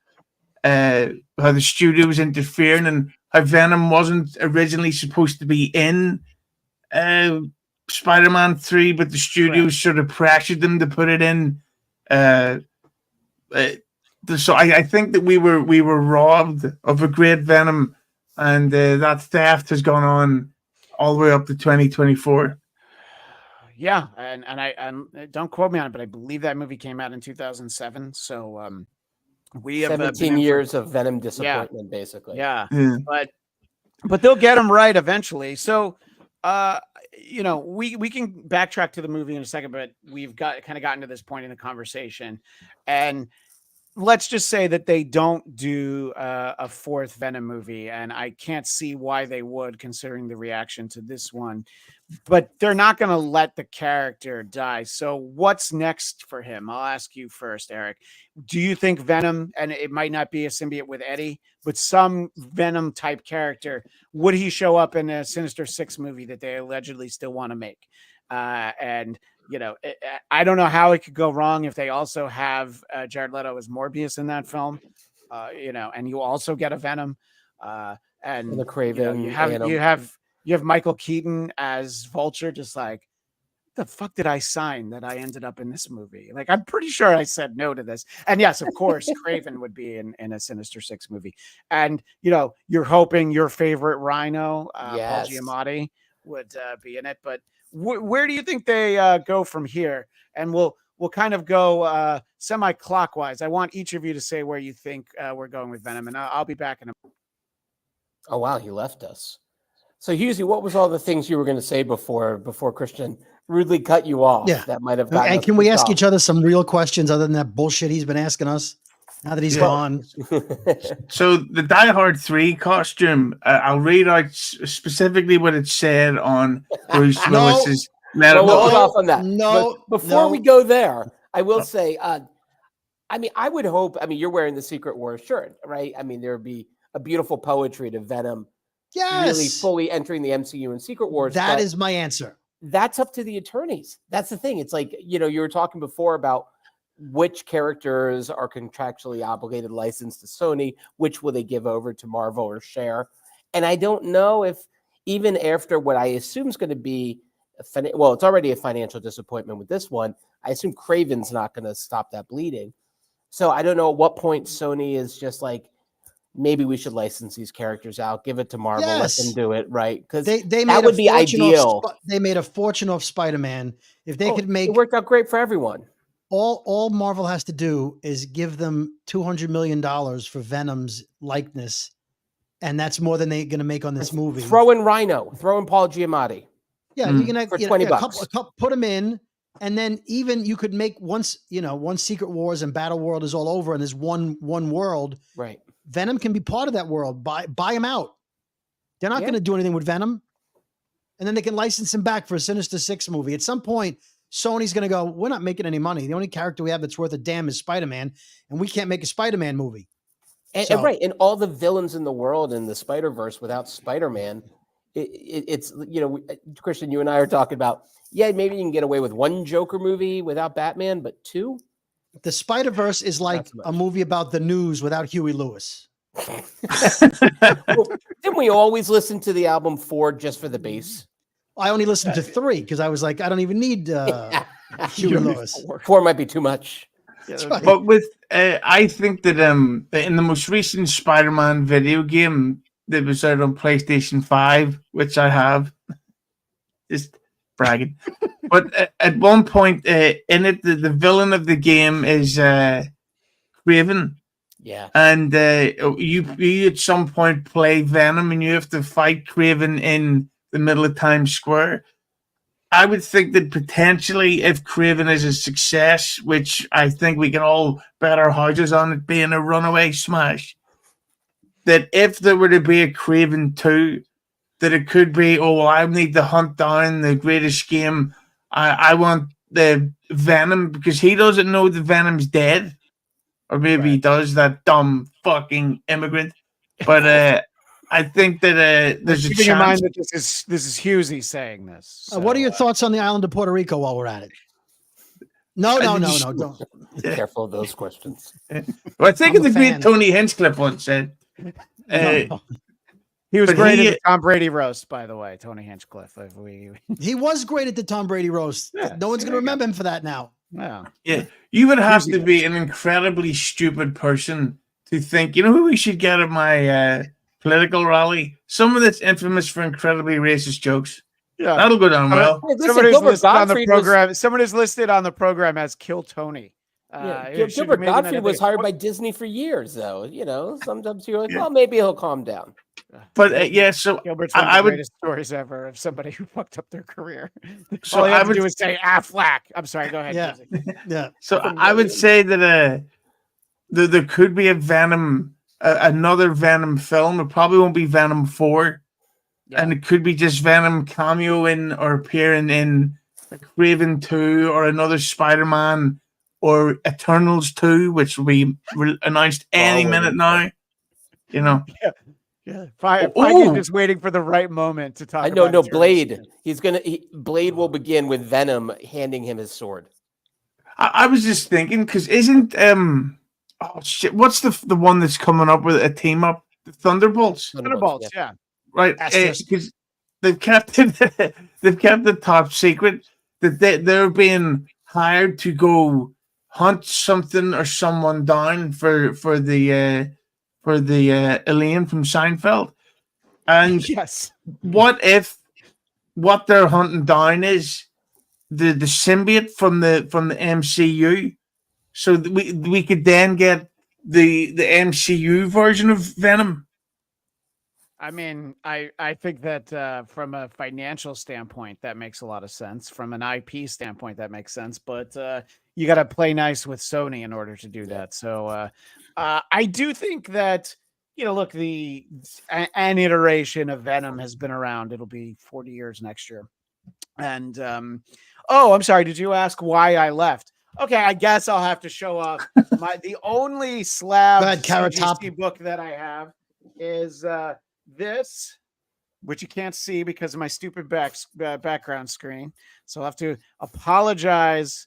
how the studio was interfering and how Venom wasn't originally supposed to be in uh, Spider-Man 3, but the studios sort of pressured them to put it in. Uh, so I think that we were robbed of a great Venom, and that theft has gone on all the way up to 2024. Yeah, and don't quote me on it, but I believe that movie came out in 2007. So we have 17 years of Venom disappointment, basically. Yeah, but they'll get them right eventually. So we can backtrack to the movie in a second, but we've gotten to this point in the conversation, and let's just say that they don't do a fourth Venom movie, and I can't see why they would, considering the reaction to this one. But they're not going to let the character die. So what's next for him? I'll ask you first, Eric. Do you think Venom, and it might not be a symbiote with Eddie, but some Venom type character, would he show up in a Sinister Six movie that they allegedly still want to make? And I don't know how it could go wrong if they also have Jared Leto as Morbius in that film, and you also get a Venom, and the Craven. You have Michael Keaton as Vulture, just like, the fuck did I sign that I ended up in this movie? Like, I'm pretty sure I said no to this. And yes, of course, Craven would be in a Sinister Six movie. And, you're hoping your favorite Rhino, Paul Giamatti, would be in it. But where do you think they go from here? And we'll kind of go semi-clockwise. I want each of you to say where you think we're going with Venom, and I'll be back in a moment. Oh, wow, he left us. So, Hughezy, what was all the things you were going to say before Christian rudely cut you off? Yeah. That might have gotten. And can we ask each other some real questions other than that bullshit he's been asking us now that he's gone? So the Die Hard 3 costume, I'll read out specifically what it said on Bruce Lewis's medical. We'll hold off on that. No. But before we go there, I will say, I would hope. You're wearing the Secret Wars shirt, right? There would be a beautiful poetry to Venom. Yes. Really fully entering the MCU and Secret Wars. That is my answer. That's up to the attorneys. That's the thing. It's like, you were talking before about which characters are contractually obligated licensed to Sony, which will they give over to Marvel or share? And I don't know if even after what I assume is going to be, it's already a financial disappointment with this one. I assume Craven's not going to stop that bleeding. So I don't know at what point Sony is just like, maybe we should license these characters out, give it to Marvel, let them do it, right? Because that would be ideal. They made a fortune off Spider-Man. If they could make it worked out great for everyone. All Marvel has to do is give them $200 million for Venom's likeness, and that's more than they're going to make on this movie. Throw in Rhino, throw in Paul Giamatti. Yeah, you can for $20. Put them in, and then even you could make once Secret Wars and Battle World is all over, and there's one world. Right. Venom can be part of that world. Buy him out. They're not going to do anything with Venom. And then they can license him back for a Sinister Six movie. At some point, Sony's going to go, we're not making any money. The only character we have that's worth a damn is Spider-Man, and we can't make a Spider-Man movie. And all the villains in the world in the Spider-Verse without Spider-Man, it's, Christian, you and I are talking about, maybe you can get away with one Joker movie without Batman, but two? The Spider-Verse is like a movie about the news without Huey Lewis. Didn't we always listen to the album 4 just for the bass? I only listened to 3 because I was like, I don't even need Huey Lewis. 4 might be too much. Right. But with I think that in the most recent Spider-Man video game that was out on PlayStation 5, which I have, just bragging. But at one point in it, the villain of the game is Craven. Yeah. And you at some point play Venom and you have to fight Craven in the middle of Times Square. I would think that potentially if Craven is a success, which I think we can all bet our houses on it being a runaway smash, that if there were to be a Craven 2, that it could be, I need to hunt down the greatest game. I want the Venom, because he doesn't know the Venom's dead. Or maybe he does, that dumb fucking immigrant. But I think that there's a Keeping in mind chance. that this is Hughezy saying this. What are so, your thoughts on the island of Puerto Rico while we're at it? No, I don't. Be careful of those questions. Well, I think I'm of a the great fan. Tony Hinchcliffe once said. No. He was But great he- at the Tom Brady roast, by the way, Tony Hinchcliffe. If we, He was great at the Tom Brady roast. Yeah, No one's see, going to there you go. remember him for that now. yeah, Yeah, you would have Hughes to be an incredibly stupid person to think, you know who we should get at my political rally? Someone that's infamous for incredibly racist jokes. yeah. That'll go down well. Hey, listen, Someone who's Gilbert listed on the Gottfried was program. Someone is listed on the program as Kill Tony. Gilbert Gottfried was hired by Disney for years, though. You know, sometimes you're like, well, maybe he'll calm down. But yeah, so Gilbert's one of I the would. greatest stories ever of somebody who fucked up their career. So All he had I to would. do was say Affleck. I'm sorry. Go ahead. Yeah. Jesse. Yeah. So I would say that there could be a Venom, another Venom film. It probably won't be Venom 4, Yeah. and it could be just Venom cameoing or appearing in like Raven 2 or another Spider-Man or Eternals 2, which will be announced any minute now. You know. Yeah. Oh. Feige's just waiting for the right moment to talk. I know, about no, Eternals. Blade. Blade will begin with Venom handing him his sword. I was just thinking because isn't oh shit, what's the one that's coming up with a team up? The Thunderbolts. Thunderbolts. Yeah. Right, Asterisk. because they've kept it top secret that they're being hired to go hunt something or someone down for the Elaine from Seinfeld. And Yes. what if what they're hunting down is the symbiote from the MCU, so that we could then get the MCU version of Venom. I mean, I think that from a financial standpoint, that makes a lot of sense. From an IP standpoint, that makes sense. But you got to play nice with Sony in order to do that. So I do think that, look, an iteration of Venom has been around. It'll be 40 years next year. And I'm sorry. Did you ask why I left? Okay, I guess I'll have to show off the only slab Go ahead, Carrot Top. CGC book that I have is this, which you can't see because of my stupid background screen. So I'll have to apologize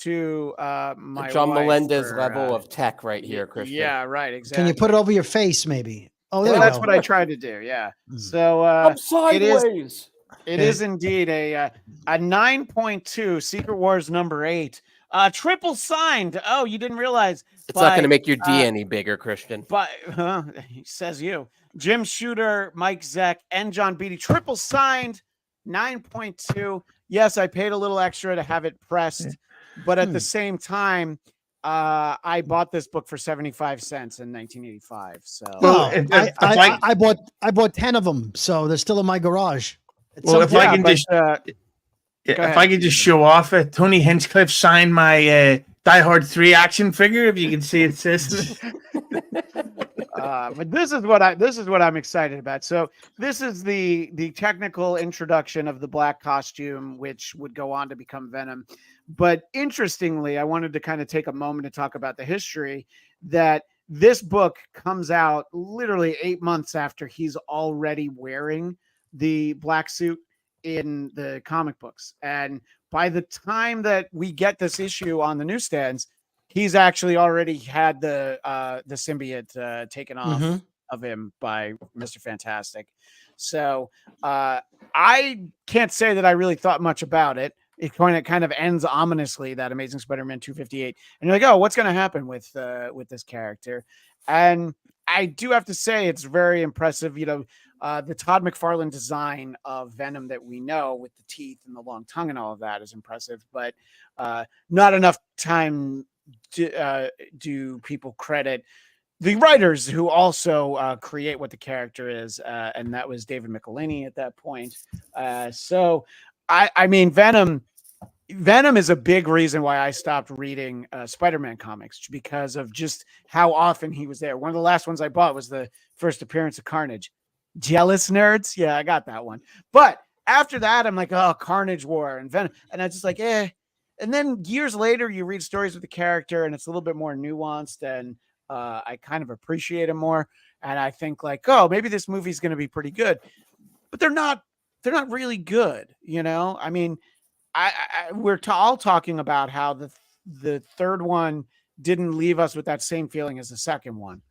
to my John wife Melendez for, level of tech right here, Christian. Yeah, right. Exactly. Can you put it over your face, maybe? Oh, there Well, you that's go. what I tried to do. Yeah. Mm. So Up sideways. it is indeed a 9.2 Secret Wars #8. Triple signed. Oh, you didn't realize. It's not going to make your D any bigger, Christian. But says you. Jim Shooter, Mike Zeck, and John Beatty. Triple signed, 9.2. Yes, I paid a little extra to have it pressed, but at the same time, I bought this book for 75 cents in 1985. So Well, I bought 10 of them, so they're still in my garage. Well, if I can just show off it, Tony Hinchcliffe signed my Die Hard 3 action figure. If you can see it, says. But this is what I'm excited about. So this is the technical introduction of the black costume, which would go on to become Venom. But interestingly, I wanted to kind of take a moment to talk about the history that this book comes out literally 8 months after he's already wearing the black suit in the comic books. And by the time that we get this issue on the newsstands, he's actually already had the symbiote taken off of him by Mr. Fantastic. So I can't say that I really thought much about it. It kind of ends ominously, that Amazing Spider-Man 258, and you're like, oh, what's going to happen with this character? And I do have to say it's very impressive. The Todd McFarlane design of Venom that we know with the teeth and the long tongue and all of that is impressive, but not enough time do people credit the writers who also create what the character is, and that was David Michelinie at that point. So I mean, Venom is a big reason why I stopped reading Spider-Man comics, because of just how often he was there. One of the last ones I bought was the first appearance of Carnage. Jealous nerds? Yeah, I got that one. But after that, I'm like, oh, Carnage War and Venom. And I was just like, eh. And then years later, you read stories with the character and it's a little bit more nuanced, and I kind of appreciate him more. and I think like, oh, maybe this movie's going to be pretty good, but they're not. They're not really good. I mean, we're all talking about how the third one didn't leave us with that same feeling as the second one,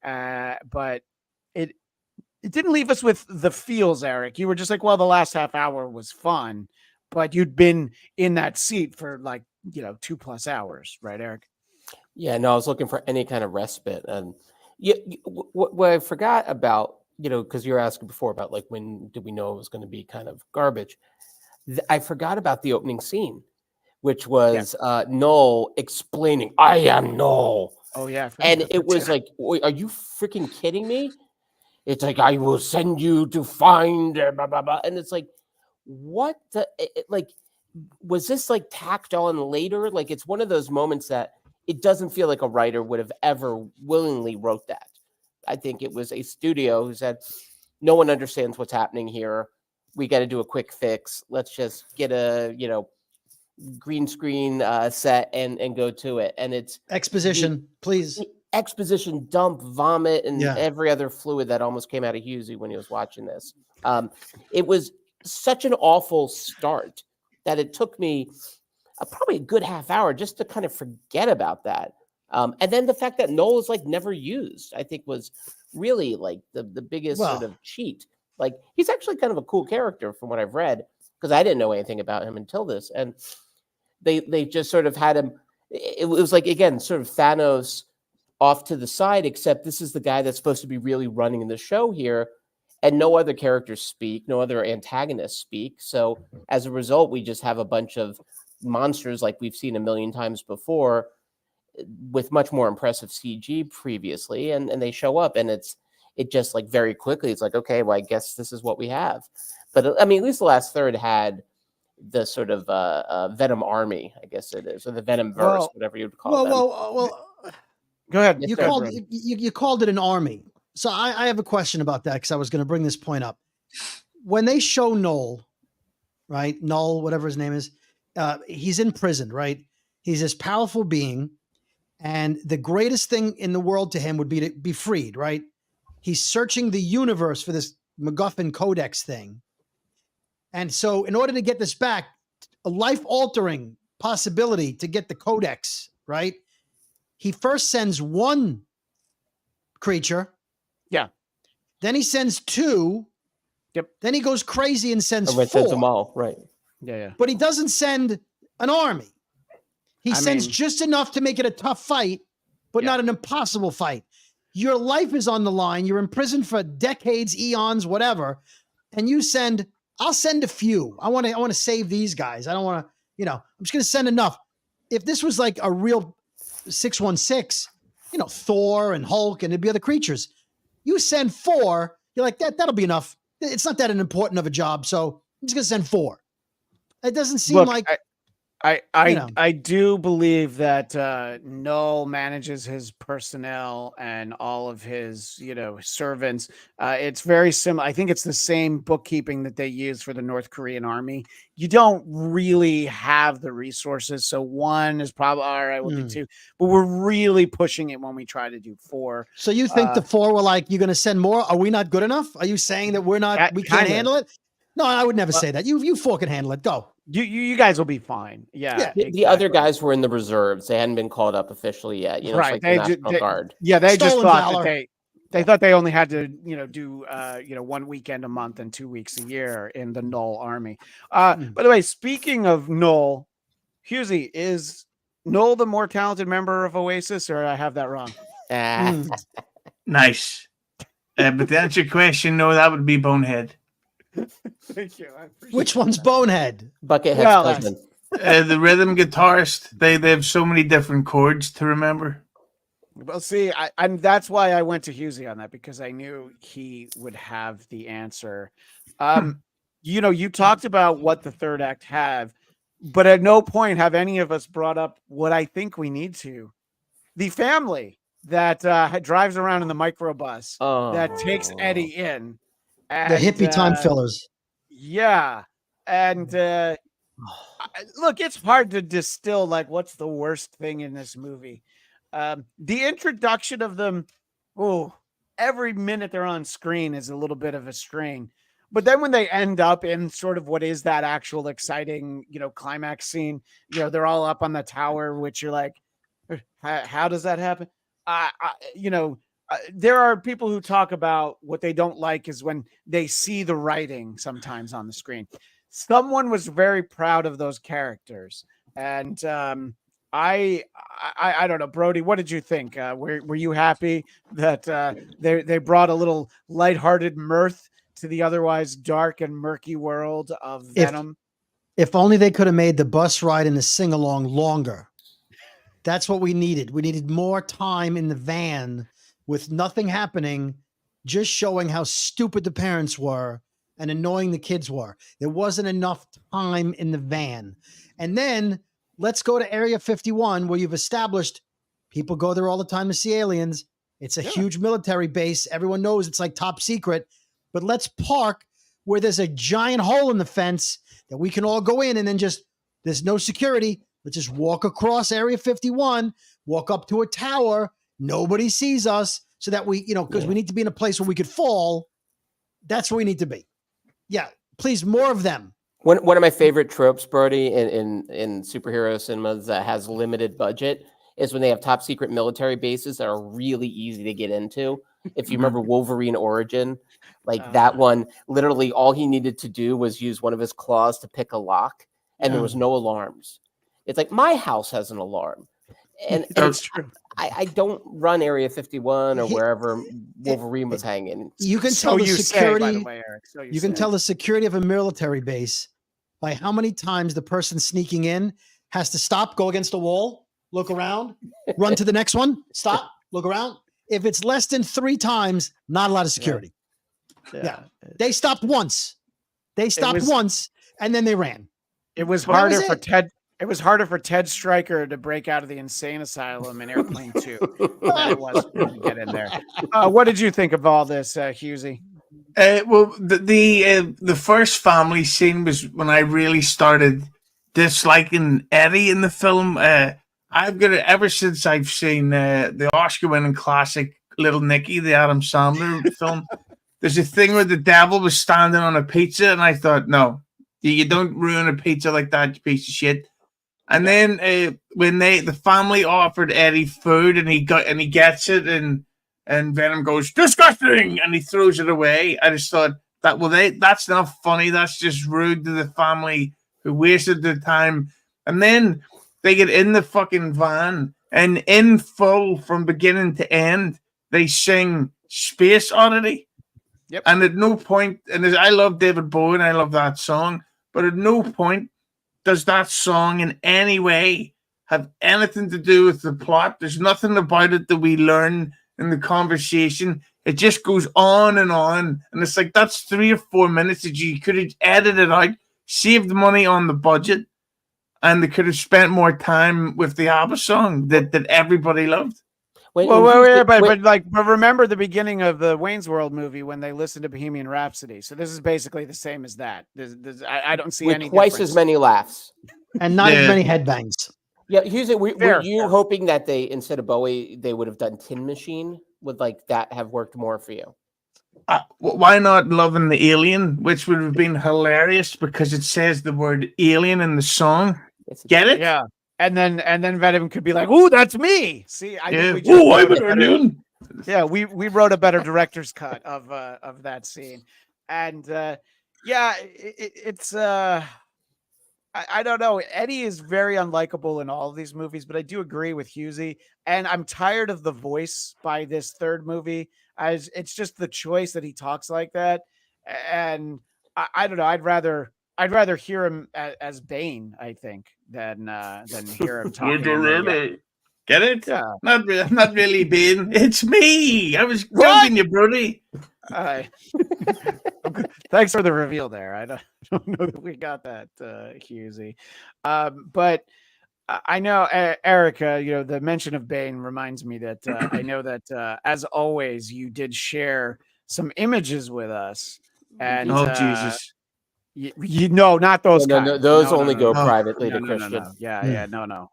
but it it didn't leave us with the feels, Eric. You were just like, well, the last half hour was fun, but you'd been in that seat for like 2+ hours, right, Eric? Yeah, no, I was looking for any kind of respite, and what I forgot about, because you were asking before about like when did we know it was going to be kind of garbage. I forgot about the opening scene, which Yeah. was Noel explaining, "I am Noel," Oh yeah, I forgot and about it that too. was like, "Wait, are you freaking kidding me?" It's like, "I will send you to find," blah, blah, blah. And it's like, what the like? Was this like tacked on later? Like, it's one of those moments that it doesn't feel like a writer would have ever willingly wrote that. I think it was a studio who said, no one understands what's happening here. We got to do a quick fix. Let's just get a green screen set and go to it. And it's Exposition, please. the exposition dump, vomit, and Yeah. every other fluid that almost came out of Hughezy when he was watching this. It was such an awful start that it took me probably a good half hour just to kind of forget about that. And then the fact that Noel is like never used, I think, was really like the biggest sort Well, of cheat. Like, he's actually kind of a cool character from what I've read, because I didn't know anything about him until this. And they just sort of had him. It was like, again, sort of Thanos off to the side, except this is the guy that's supposed to be really running the show here, and no other characters speak, no other antagonists speak. So as a result, we just have a bunch of monsters like we've seen a million times before, with much more impressive CG previously, and they show up, and it just like very quickly, it's like, okay, well, I guess this is what we have. But I mean, at least the last third had the sort of Venom army, I guess it is, or the Venom verse, well, whatever you would call them. well. Go ahead. Yes, You sir. called Brody. you called it an army. So I have a question about that because I was going to bring this point up. When they show Noel, right? Noel, whatever his name is, he's in prison, right? He's this powerful being, and the greatest thing in the world to him would be to be freed, right? He's searching the universe for this MacGuffin Codex thing. And so, in order to get this back, a life altering possibility to get the Codex, right? He first sends one creature. Yeah. Then he sends two. Yep. Then he goes crazy and sends Everybody sends them four. all, right? Yeah. But he doesn't send an army. He I sends mean- just enough to make it a tough fight, but Yeah. not an impossible fight. Your life is on the line. You're in prison for decades, eons, whatever. And you send, I'll send a few. I want to save these guys. I don't want to, I'm just going to send enough. If this was like a real 616, Thor and Hulk and it'd be other creatures. You send four, you're like, that'll be enough. It's not that important of a job. So I'm just going to send four. It doesn't seem Look, like I do believe that Noel manages his personnel and all of his servants. It's very similar. I think it's the same bookkeeping that they use for the North Korean army. You don't really have the resources, so one is probably all right. We'll do two, but we're really pushing it when we try to do four. So you think the four were like, you're going to send more? Are we not good enough? Are you saying that we can't Kinda. handle it? No, I would never say that. You four can handle it. Go. You guys will be fine. Yeah. The other guys were in the reserves. They hadn't been called up officially yet. It's Right. like the National Guard. Yeah, they just Stolen thought valor. that they thought they only had to do 1 weekend a month and 2 weeks a year in the Noel army. By the way, speaking of Noel, Hughezy, is Noel the more talented member of Oasis, or I have that wrong? Nice. But to answer your question, no, that would be Bonehead. Thank you. I appreciate Which one's Bonehead? Buckethead's Well, cousin. The rhythm guitarist. They have so many different chords to remember. Well, see, I'm that's why I went to Hughezy on that, because I knew he would have the answer. You talked about what the third act have, but at no point have any of us brought up what I think we need to. The family that drives around in the microbus that takes Eddie in. The hippie time fillers. Yeah. And look, it's hard to distill like what's the worst thing in this movie. The introduction of them, every minute they're on screen is a little bit of a strain. But then when they end up in sort of what is that actual exciting, climax scene, they're all up on the tower, which you're like, how does that happen? There are people who talk about what they don't like is when they see the writing sometimes on the screen. Someone was very proud of those characters, and I don't know, Brody. What did you think? Were you happy that they brought a little lighthearted mirth to the otherwise dark and murky world of Venom? If only they could have made the bus ride and the sing along longer. That's what we needed. We needed more time in the van with nothing happening, just showing how stupid the parents were and annoying the kids were. There wasn't enough time in the van. And then let's go to Area 51, where you've established people go there all the time to see aliens. It's a huge military base. Everyone knows it's like top secret. But let's park where there's a giant hole in the fence that we can all go in, and then there's no security. Let's just walk across Area 51, walk up to a tower. Nobody sees us, so that we, because we need to be in a place where we could fall. That's where we need to be. Yeah, please, more of them. One of my favorite tropes, Brody, in superhero cinemas that has limited budget is when they have top secret military bases that are really easy to get into. If you remember Wolverine Origin, that one, literally all he needed to do was use one of his claws to pick a lock, and there was no alarms. It's like, my house has an alarm. And That's true. I don't run Area 51 or wherever Wolverine was hanging. You can tell the security. By the way, Eric. You can tell the security of a military base by how many times the person sneaking in has to stop, go against the wall, look around, run to the next one, stop, look around. If it's less than 3 times, not a lot of security. Yeah. They stopped once. And then they ran. It was harder for Ted. It was harder for Ted Stryker to break out of the insane asylum in Airplane 2 than it was to get in there. What did you think of all this, Hughezy? Well, the first family scene was when I really started disliking Eddie in the film. I've got it ever since I've seen the Oscar-winning classic Little Nicky, the Adam Sandler film. There's a thing where the devil was standing on a pizza, and I thought, no, you don't ruin a pizza like that, you piece of shit. And then when the family offered Eddie food, and he gets it, and Venom goes, disgusting, and he throws it away. I just thought that's not funny. That's just rude to the family who wasted their time. And then they get in the fucking van, and in full from beginning to end, they sing Space Oddity. Yep. And at no point, and I love David Bowie, and I love that song, but at no point does that song in any way have anything to do with the plot. There's nothing about it that we learn in the conversation. It just goes on, and it's like, that's 3 or 4 minutes that you could have edited out, saved money on the budget, and they could have spent more time with the ABBA song that everybody loved. But remember the beginning of the Wayne's World movie when they listened to Bohemian Rhapsody. So this is basically the same as that. I don't see any twice difference. as many laughs and not as many headbangs. Yeah, Hughes, were you hoping that they, instead of Bowie, they would have done Tin Machine? Would that have worked more for you? Why not Loving the Alien, which would have been hilarious because it says the word alien in the song. Get it? Yeah. And then Venom could be like, "Ooh, that's me." See, I'm an alien. Yeah, we wrote a better director's cut of that scene, and it's I don't know. Eddie is very unlikable in all of these movies, but I do agree with Hughezy, and I'm tired of the voice by this third movie. As it's just the choice that he talks like that, and I don't know. I'd rather hear him as Bane, I think, than hear him talking. Get it? Yeah. Not really Bane. It's me. I was joking, you Brody. Thanks for the reveal there. I don't know that we got that, Hughezy. But I know, Erica, the mention of Bane reminds me that I know that, as always, you did share some images with us. And Jesus. You know, not those. No, those only go privately to Christian. No. Yeah, no.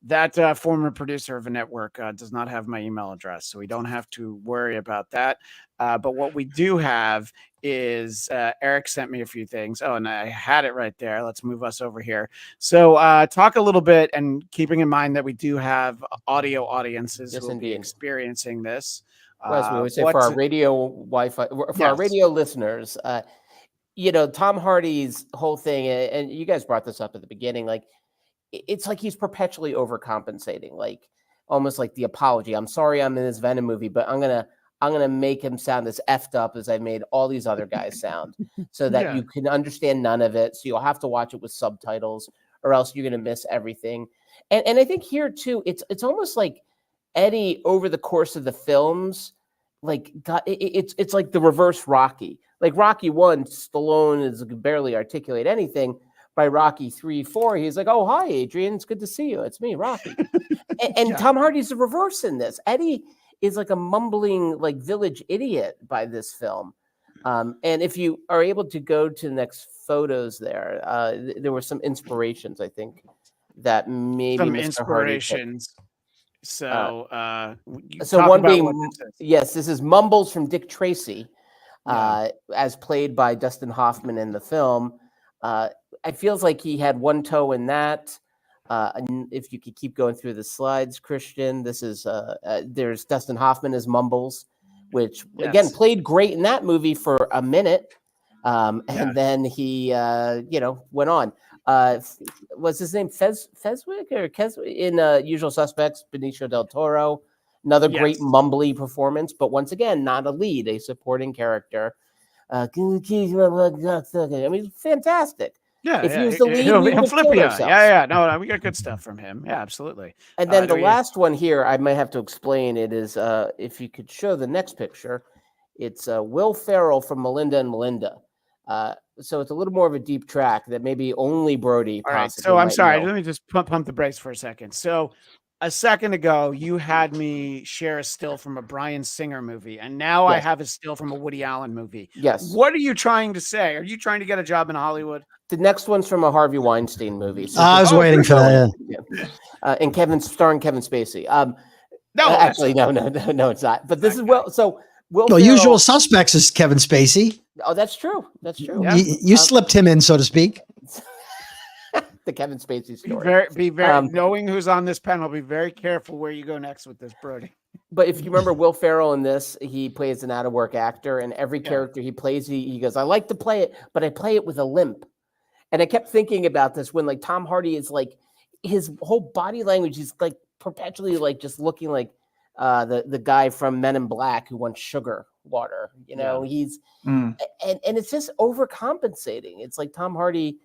That former producer of a network does not have my email address, so we don't have to worry about that. But what we do have is Eric sent me a few things. Oh, and I had it right there. Let's move us over here. So talk a little bit, and keeping in mind that we do have audio audiences Yes, who will be indeed. experiencing this. Well, as we always say, for our radio Wi-Fi, for our radio listeners, Tom Hardy's whole thing, and you guys brought this up at the beginning, like it's like he's perpetually overcompensating, like almost like the apology. I'm sorry I'm in this Venom movie, but I'm gonna make him sound as effed up as I made all these other guys sound, so that you can understand none of it. So you'll have to watch it with subtitles, or else you're gonna miss everything. And I think here too, it's almost like Eddie over the course of the films, like it's like the reverse Rocky. Like Rocky 1, Stallone is barely articulate anything. By Rocky 3, 4, he's like, "Oh, hi, Adrian. It's good to see you. It's me, Rocky." and Tom Hardy's the reverse in this. Eddie is like a mumbling, like village idiot by this film. And if you are able to go to the next photos there, there were some inspirations, I think, that maybe some Mr. inspirations. Hardy picked. So One being, yes, this is Mumbles from Dick Tracy, as played by Dustin Hoffman in the film. It feels like he had one toe in that. And if you could keep going through the slides, Christian, this is there's Dustin Hoffman as Mumbles, which again played great in that movie for a minute, and then he went on. Was his name Feswick or in Usual Suspects? Benicio del Toro, another great mumbly performance, but once again, not a lead, a supporting character. I mean, fantastic. Yeah, if he was the lead, he'll flip you. Yeah. No, we got good stuff from him. Yeah, absolutely. And then the last one here, I might have to explain. It is if you could show the next picture, it's Will Ferrell from Melinda and Melinda. So it's a little more of a deep track that maybe only Brody. All right. So I'm sorry. Let me just pump the brakes for a second. So a second ago, you had me share a still from a Bryan Singer movie, and now I have a still from a Woody Allen movie. Yes. What are you trying to say? Are you trying to get a job in Hollywood? The next one's from a Harvey Weinstein movie. So I was waiting for that. And starring Kevin Spacey. No, actually, no, it's not. But this is Will. So Will. Well, Usual Suspects is Kevin Spacey. Oh, that's true. That's true. Yeah. You slipped him in, so to speak. The Kevin Spacey story. Be very knowing who's on this panel. Be very careful where you go next with this, Brody. But if you remember Will Ferrell in this, he plays an out of work actor, and every character he plays, he goes, "I like to play it, but I play it with a limp." And I kept thinking about this when like Tom Hardy is like his whole body language is like perpetually like just looking like the guy from Men in Black who wants sugar water. He's and it's just overcompensating. It's like Tom Hardy.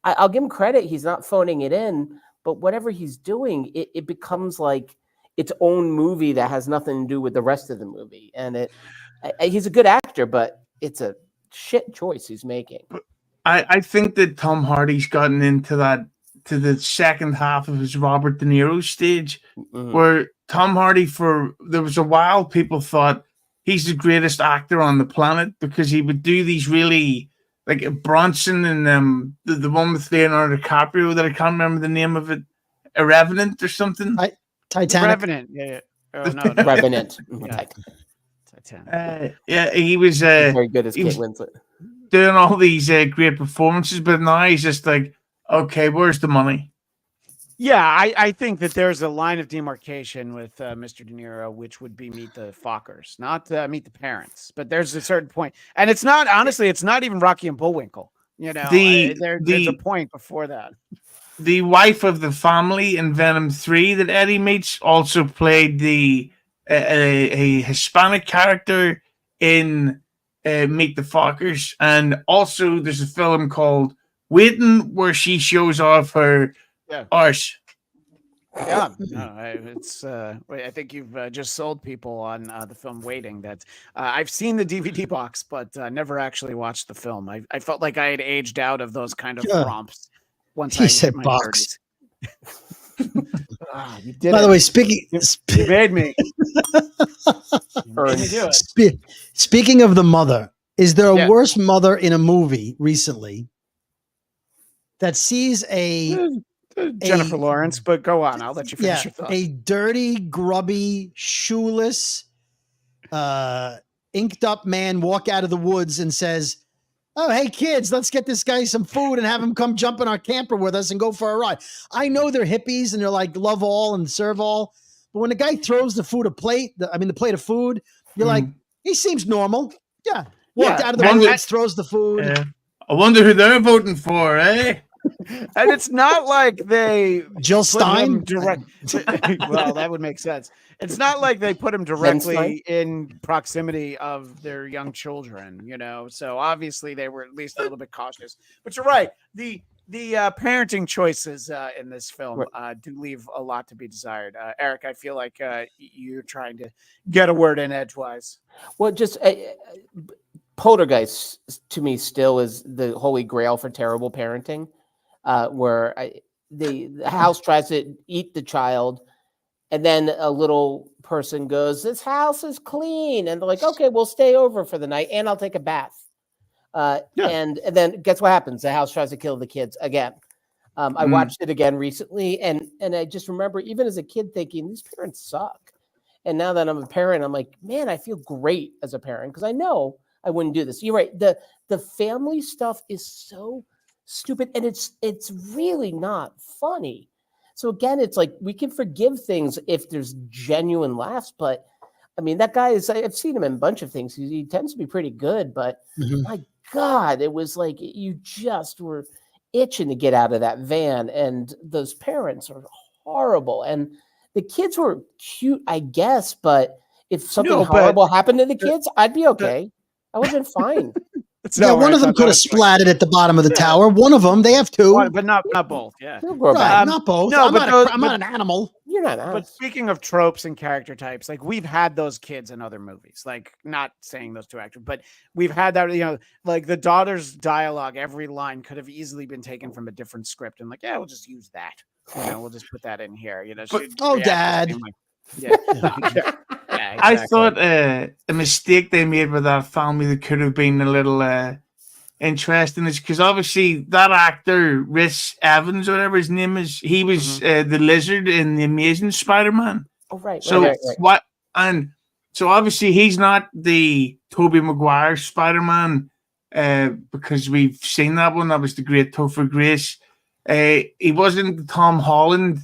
I'll give him credit. He's not phoning it in, but whatever he's doing, it becomes like its own movie that has nothing to do with the rest of the movie. And he's a good actor, but it's a shit choice he's making. I think that Tom Hardy's gotten into to the second half of his Robert De Niro stage, where Tom Hardy, there was a while people thought he's the greatest actor on the planet because he would do these really, like Bronson and the one with Leonardo DiCaprio that I can't remember the name of it, Revenant or something. Titanic. Revenant. Yeah. Oh, no. Revenant. Titanic. He was very good as Kate Winslet. Doing all these great performances, but now he's just like, okay, where's the money? Yeah, I think that there's a line of demarcation with Mr. De Niro, which would be Meet the Fockers, not Meet the Parents. But there's a certain point, and it's not even Rocky and Bullwinkle. There's a point before that. The wife of the family in Venom 3 that Eddie meets also played a Hispanic character in Meet the Fockers, and also there's a film called Waiting where she shows off her arse. Yeah, I think you've just sold people on the film Waiting. That I've seen the DVD box, but never actually watched the film. I felt like I had aged out of those kind of romps once I said hit my box. 30s. You did By it. the way, speaking, you made me. You made me do it. Speaking of the mother, is there a worse mother in a movie recently that sees a Jennifer Lawrence, but go on. I'll let you finish your thought. A dirty, grubby, shoeless, inked up man walk out of the woods and says, "Oh, hey kids, let's get this guy some food and have him come jump in our camper with us and go for a ride." I know they're hippies and they're like love all and serve all, but when the guy throws the plate of food, you're like, he seems normal. Yeah. Walked out of the woods, throws the food. I wonder who they're voting for, eh? And it's not like they Jill Stein. Well, that would make sense. It's not like they put him directly in proximity of their young children, you know. So obviously they were at least a little bit cautious. But you're right. The parenting choices in this film do leave a lot to be desired. Eric, I feel like you're trying to get a word in edgewise. Well, just Poltergeist to me still is the holy grail for terrible parenting. Where the house tries to eat the child, and then a little person goes, "This house is clean," and they're like, "Okay, we'll stay over for the night, and I'll take a bath." And then guess what happens? The house tries to kill the kids again. I watched it again recently, and I just remember, even as a kid, thinking these parents suck. And now that I'm a parent, I'm like, man, I feel great as a parent because I know I wouldn't do this. You're right. The family stuff is so stupid, and it's really not funny. So again, it's like we can forgive things if there's genuine laughs, but I mean, that guy I've seen him in a bunch of things. He tends to be pretty good, but my God, it was like you just were itching to get out of that van, and those parents are horrible, and the kids were cute, I guess, but if something horrible happened to the kids, I'd be okay. I would have been fine. One of them could have splatted at the bottom of the tower. One of them, they have two, but not both. Yeah, right, not both. No, I'm not an animal. You're not. But speaking of tropes and character types, like we've had those kids in other movies. Like, not saying those two actors, but we've had that. You know, like the daughter's dialogue, every line could have easily been taken from a different script, and like, yeah, we'll just use that. You know, we'll just put that in here. You know, Dad. Yeah. Exactly. I thought a mistake they made with that family that could have been a little interesting is because obviously that actor, Rhys Evans, or whatever his name is, he was the lizard in the Amazing Spider-Man. Oh, right. So right. what? And so obviously he's not the Tobey Maguire Spider-Man because we've seen that one. That was the great Topher Grace. He wasn't the Tom Holland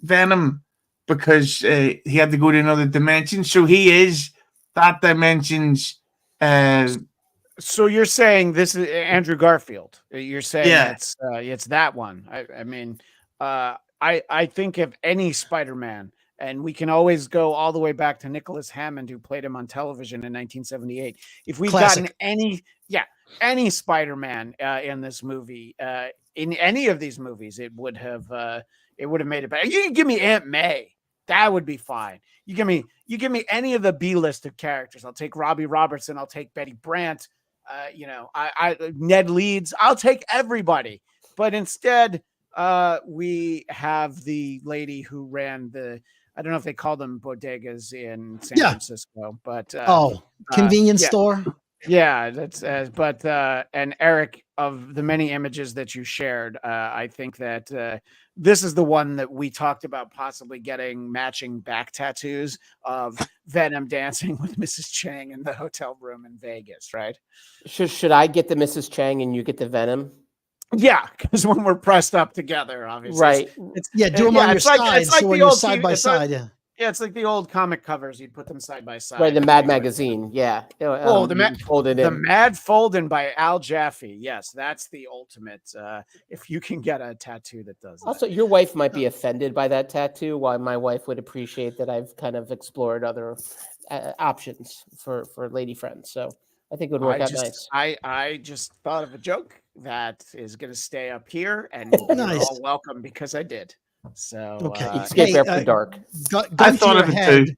Venom, because he had to go to another dimension. So he is that dimension's. So you're saying this is Andrew Garfield? You're saying it's that one? I mean, I think of any Spider-Man, and we can always go all the way back to Nicholas Hammond, who played him on television in 1978. If we've gotten any Spider-Man in this movie, in any of these movies, it would have made it better. You can give me Aunt May. That would be fine. You give me any of the B-listed characters. I'll take Robbie Robertson. I'll take Betty Brant. I Ned Leeds. I'll take everybody. But instead, we have the lady who ran I don't know if they call them bodegas in San Francisco, but convenience store. Yeah, that's and Eric, of the many images that you shared, I think that this is the one that we talked about possibly getting matching back tattoos of Venom dancing with Mrs. Chang in the hotel room in Vegas, right? Should I get the Mrs. Chang and you get the Venom? Yeah, because when we're pressed up together, obviously, right? Do them on your side, so when you're side by side, Yeah, it's like the old comic covers. You'd put them side by side. Right, the Mad magazine. Yeah. The Mad Fold-In by Al Jaffe. Yes, that's the ultimate. If you can get a tattoo that does that. Also, your wife might be offended by that tattoo, while my wife would appreciate that I've kind of explored other options for lady friends. So I think it would work out nice. I just thought of a joke that is going to stay up here, and you're all welcome because I did. So escape after dark. I thought of it too.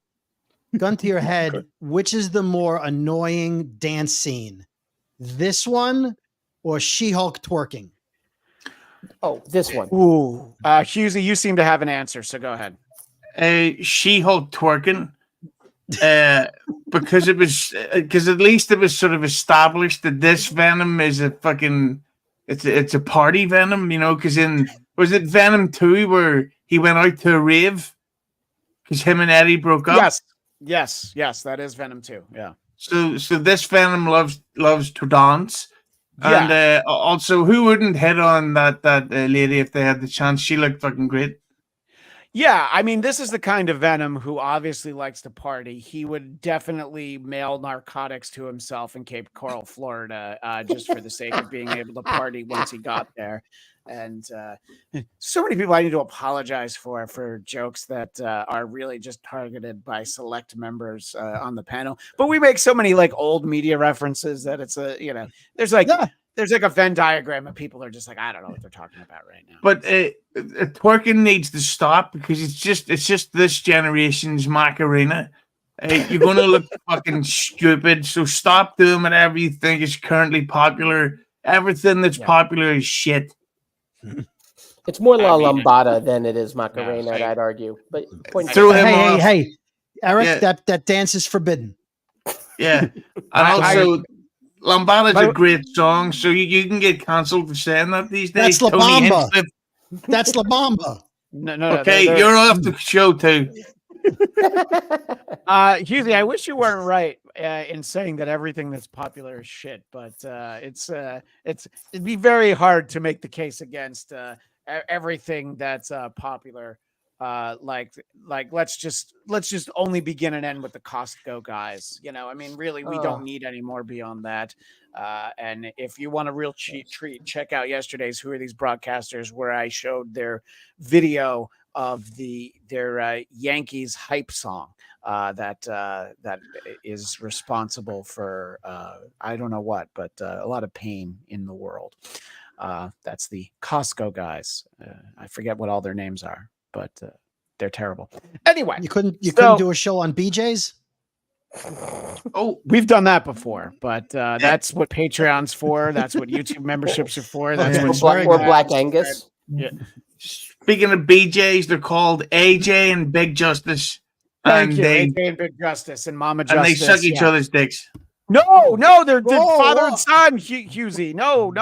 Gun to your head. Which is the more annoying dance scene, this one or She-Hulk twerking? Oh, this one. Ooh, Hughezy, you seem to have an answer, so go ahead. She-Hulk twerking, because at least it was sort of established that this Venom is a fucking it's a party Venom, you know, because in Was it Venom 2 where he went out to a rave because him and Eddie broke up? Yes. That is Venom 2. Yeah. So this Venom loves to dance. And Yeah. also, who wouldn't hit on that lady if they had the chance? She looked fucking great. Yeah, I mean, this is the kind of Venom who obviously likes to party. He would definitely mail narcotics to himself in Cape Coral, Florida, just for the sake of being able to party once he got there. And so many people I need to apologize for jokes that are really just targeted by select members on the panel. But we make so many like old media references that it's there's like Yeah. there's like a Venn diagram of people are just like, I don't know what they're talking about right now. But twerking needs to stop because it's just this generation's Macarena. You're going to look fucking stupid. So stop doing whatever you think is currently popular. Everything that's popular is shit. It's more La Lambada than it is Macarena, I'd argue. But throw him off. Hey, Eric, that dance is forbidden. Yeah, and also Lambada's a great song, so you can get cancelled for saying that these days. That's La Bamba. That's La Bamba. No. Okay, you're off the show too. Hughezy, I wish you weren't right in saying that everything that's popular is shit, but it'd be very hard to make the case against everything that's popular. Like let's just only begin and end with the Costco guys. I mean, really, we don't need any more beyond that. And if you want a real cheap treat, check out yesterday's Who Are These Broadcasters, where I showed their video of their Yankees hype song that is responsible for I don't know what, but a lot of pain in the world. That's the Costco guys. I forget what all their names are, but they're terrible. Anyway, you couldn't do a show on BJ's? Oh, we've done that before, but that's what Patreon's for. That's what YouTube memberships are for. That's what or Black Angus. Yeah. Speaking of BJ's, they're called AJ and Big Justice. Thank you, AJ and Big Justice and Mama Justice. And they suck each other's dicks. No, they're father and son, Hughezy. No.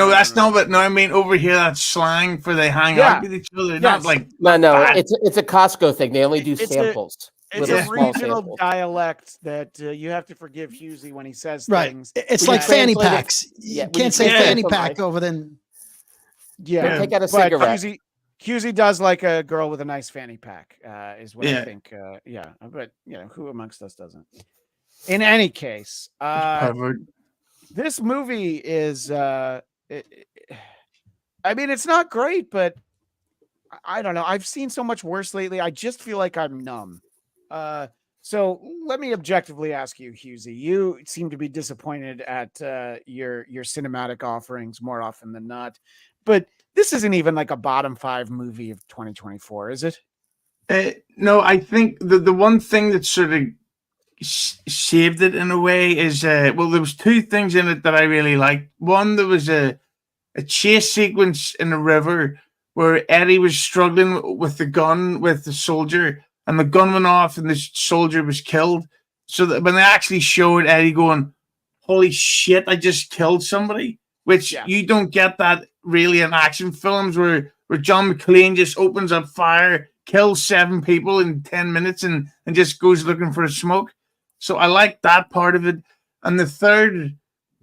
That's not what. No, I mean over here, that's slang for they hang out with each other. Yes. Not like no. It's a Costco thing. They only do samples. It's a regional dialect that you have to forgive Hughezy when he says things. It's like fanny packs. You can't say fanny pack over then. Yeah, take out a cigarette. Hughezy does like a girl with a nice fanny pack, is what I think. But who amongst us doesn't? In any case, this movie is. I mean, it's not great, but I don't know. I've seen so much worse lately. I just feel like I'm numb. So let me objectively ask you, Hughezy. You seem to be disappointed at your cinematic offerings more often than not, but this isn't even like a bottom 5 movie of 2024, is it? No, I think the one thing that sort of saved it in a way is there was 2 things in it that I really liked. One, there was a chase sequence in a river where Eddie was struggling with the gun with the soldier, and the gun went off and the soldier was killed. So that when they actually showed Eddie going, holy shit, I just killed somebody, which you don't get that really in action films where John McClane just opens up fire, kills 7 people in 10 minutes and just goes looking for a smoke. So I like that part of it. And the third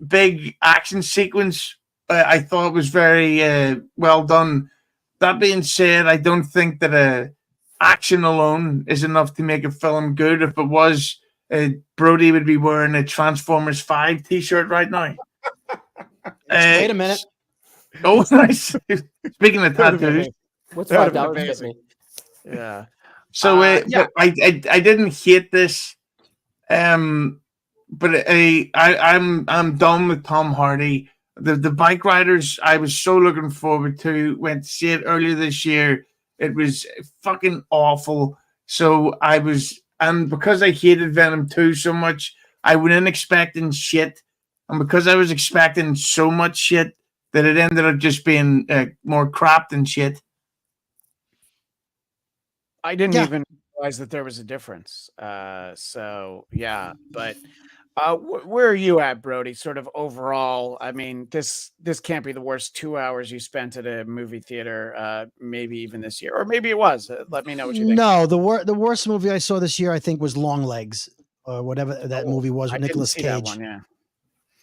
big action sequence I thought was very well done. That being said, I don't think that action alone is enough to make a film good. If it was, Brody would be wearing a Transformers 5 t-shirt right now. Wait a minute. Oh, nice. Speaking of tattoos. What's $5 get me? Yeah. So but I didn't hate this. But I'm done with Tom Hardy. The Bike Riders I was so looking forward to. Went to see it earlier this year. It was fucking awful. So and because I hated Venom 2 so much, I went in expecting shit. And because I was expecting so much shit, that it ended up just being more crap than shit. I didn't even realize that there was a difference. So yeah, but Where are you at, Brody? Sort of overall. I mean, this can't be the worst 2 hours you spent at a movie theater. Maybe even this year, or maybe it was. Let me know what you think. No, the worst movie I saw this year, I think, was Long Legs, or whatever that movie was I with didn't Nicolas see that Cage. one. Yeah.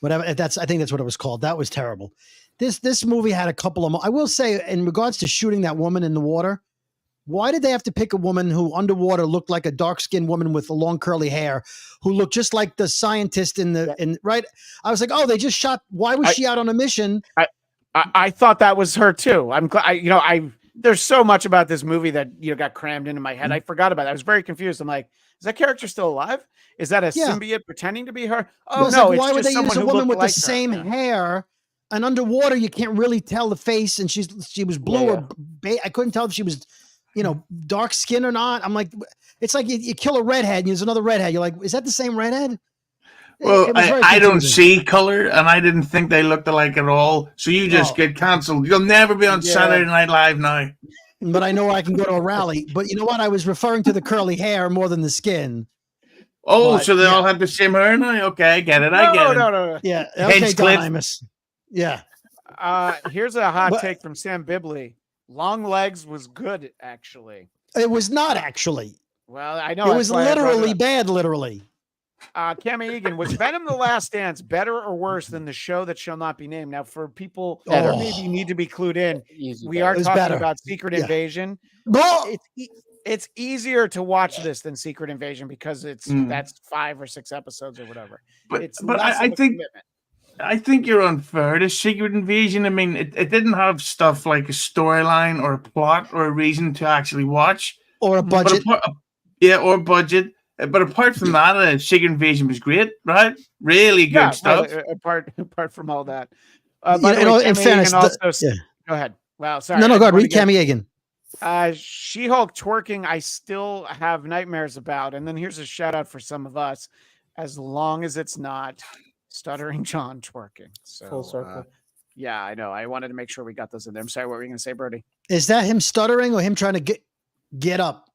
Whatever I think that's what it was called. That was terrible. This movie had a couple of. I will say, in regards to shooting that woman in the water, why did they have to pick a woman who underwater looked like a dark skinned woman with a long curly hair, who looked just like the scientist in right? I was like, oh, they just shot. Why was she out on a mission? I thought that was her too. I'm glad. There's so much about this movie that got crammed into my head. I forgot about it. I was very confused. I'm like, is that character still alive? Is that a symbiote pretending to be her? Oh no, like, it's why would just they someone use a who woman looked with the like her. same hair? And underwater, you can't really tell the face, and she was blue or I couldn't tell if she was, dark skin or not. I'm like, it's like you kill a redhead, and there's another redhead. You're like, is that the same redhead? Well, It was very I don't confusing. see color, and I didn't think they looked alike at all. So you just get cancelled. You'll never be on Saturday Night Live now. But I know I can go to a rally. But you know what? I was referring to the curly hair more than the skin. Oh, But, so they all have the same hair now? Okay, I get it. I get it. No. Yeah. Okay, Don Hinchcliffe. Imus. Yeah. Here's a hot take from Sam Bibley. Long Legs was good, actually. It was not actually. Well, I know it was literally bad. Literally. Cami Egan, was Venom: The Last Dance better or worse than the show that shall not be named? Now, for people who maybe need to be clued in, we are talking about Secret Invasion. It's easier to watch this than Secret Invasion because that's 5 or 6 episodes or whatever. But I think you're unfair to Secret Invasion. I mean, it didn't have stuff like a storyline or a plot or a reason to actually watch. Or a budget. Or budget. But apart from that, Secret Invasion was great, right? Really good stuff. Apart from all that. By the way, in fairness, go ahead. Well, sorry. No, go ahead. Read Cami Egan. She-Hulk twerking, I still have nightmares about. And then here's a shout out for some of us, as long as it's not Stuttering John twerking. So, full circle. Yeah, I know. I wanted to make sure we got those in there. I'm sorry. What were you going to say, Brody? Is that him stuttering or him trying to get up?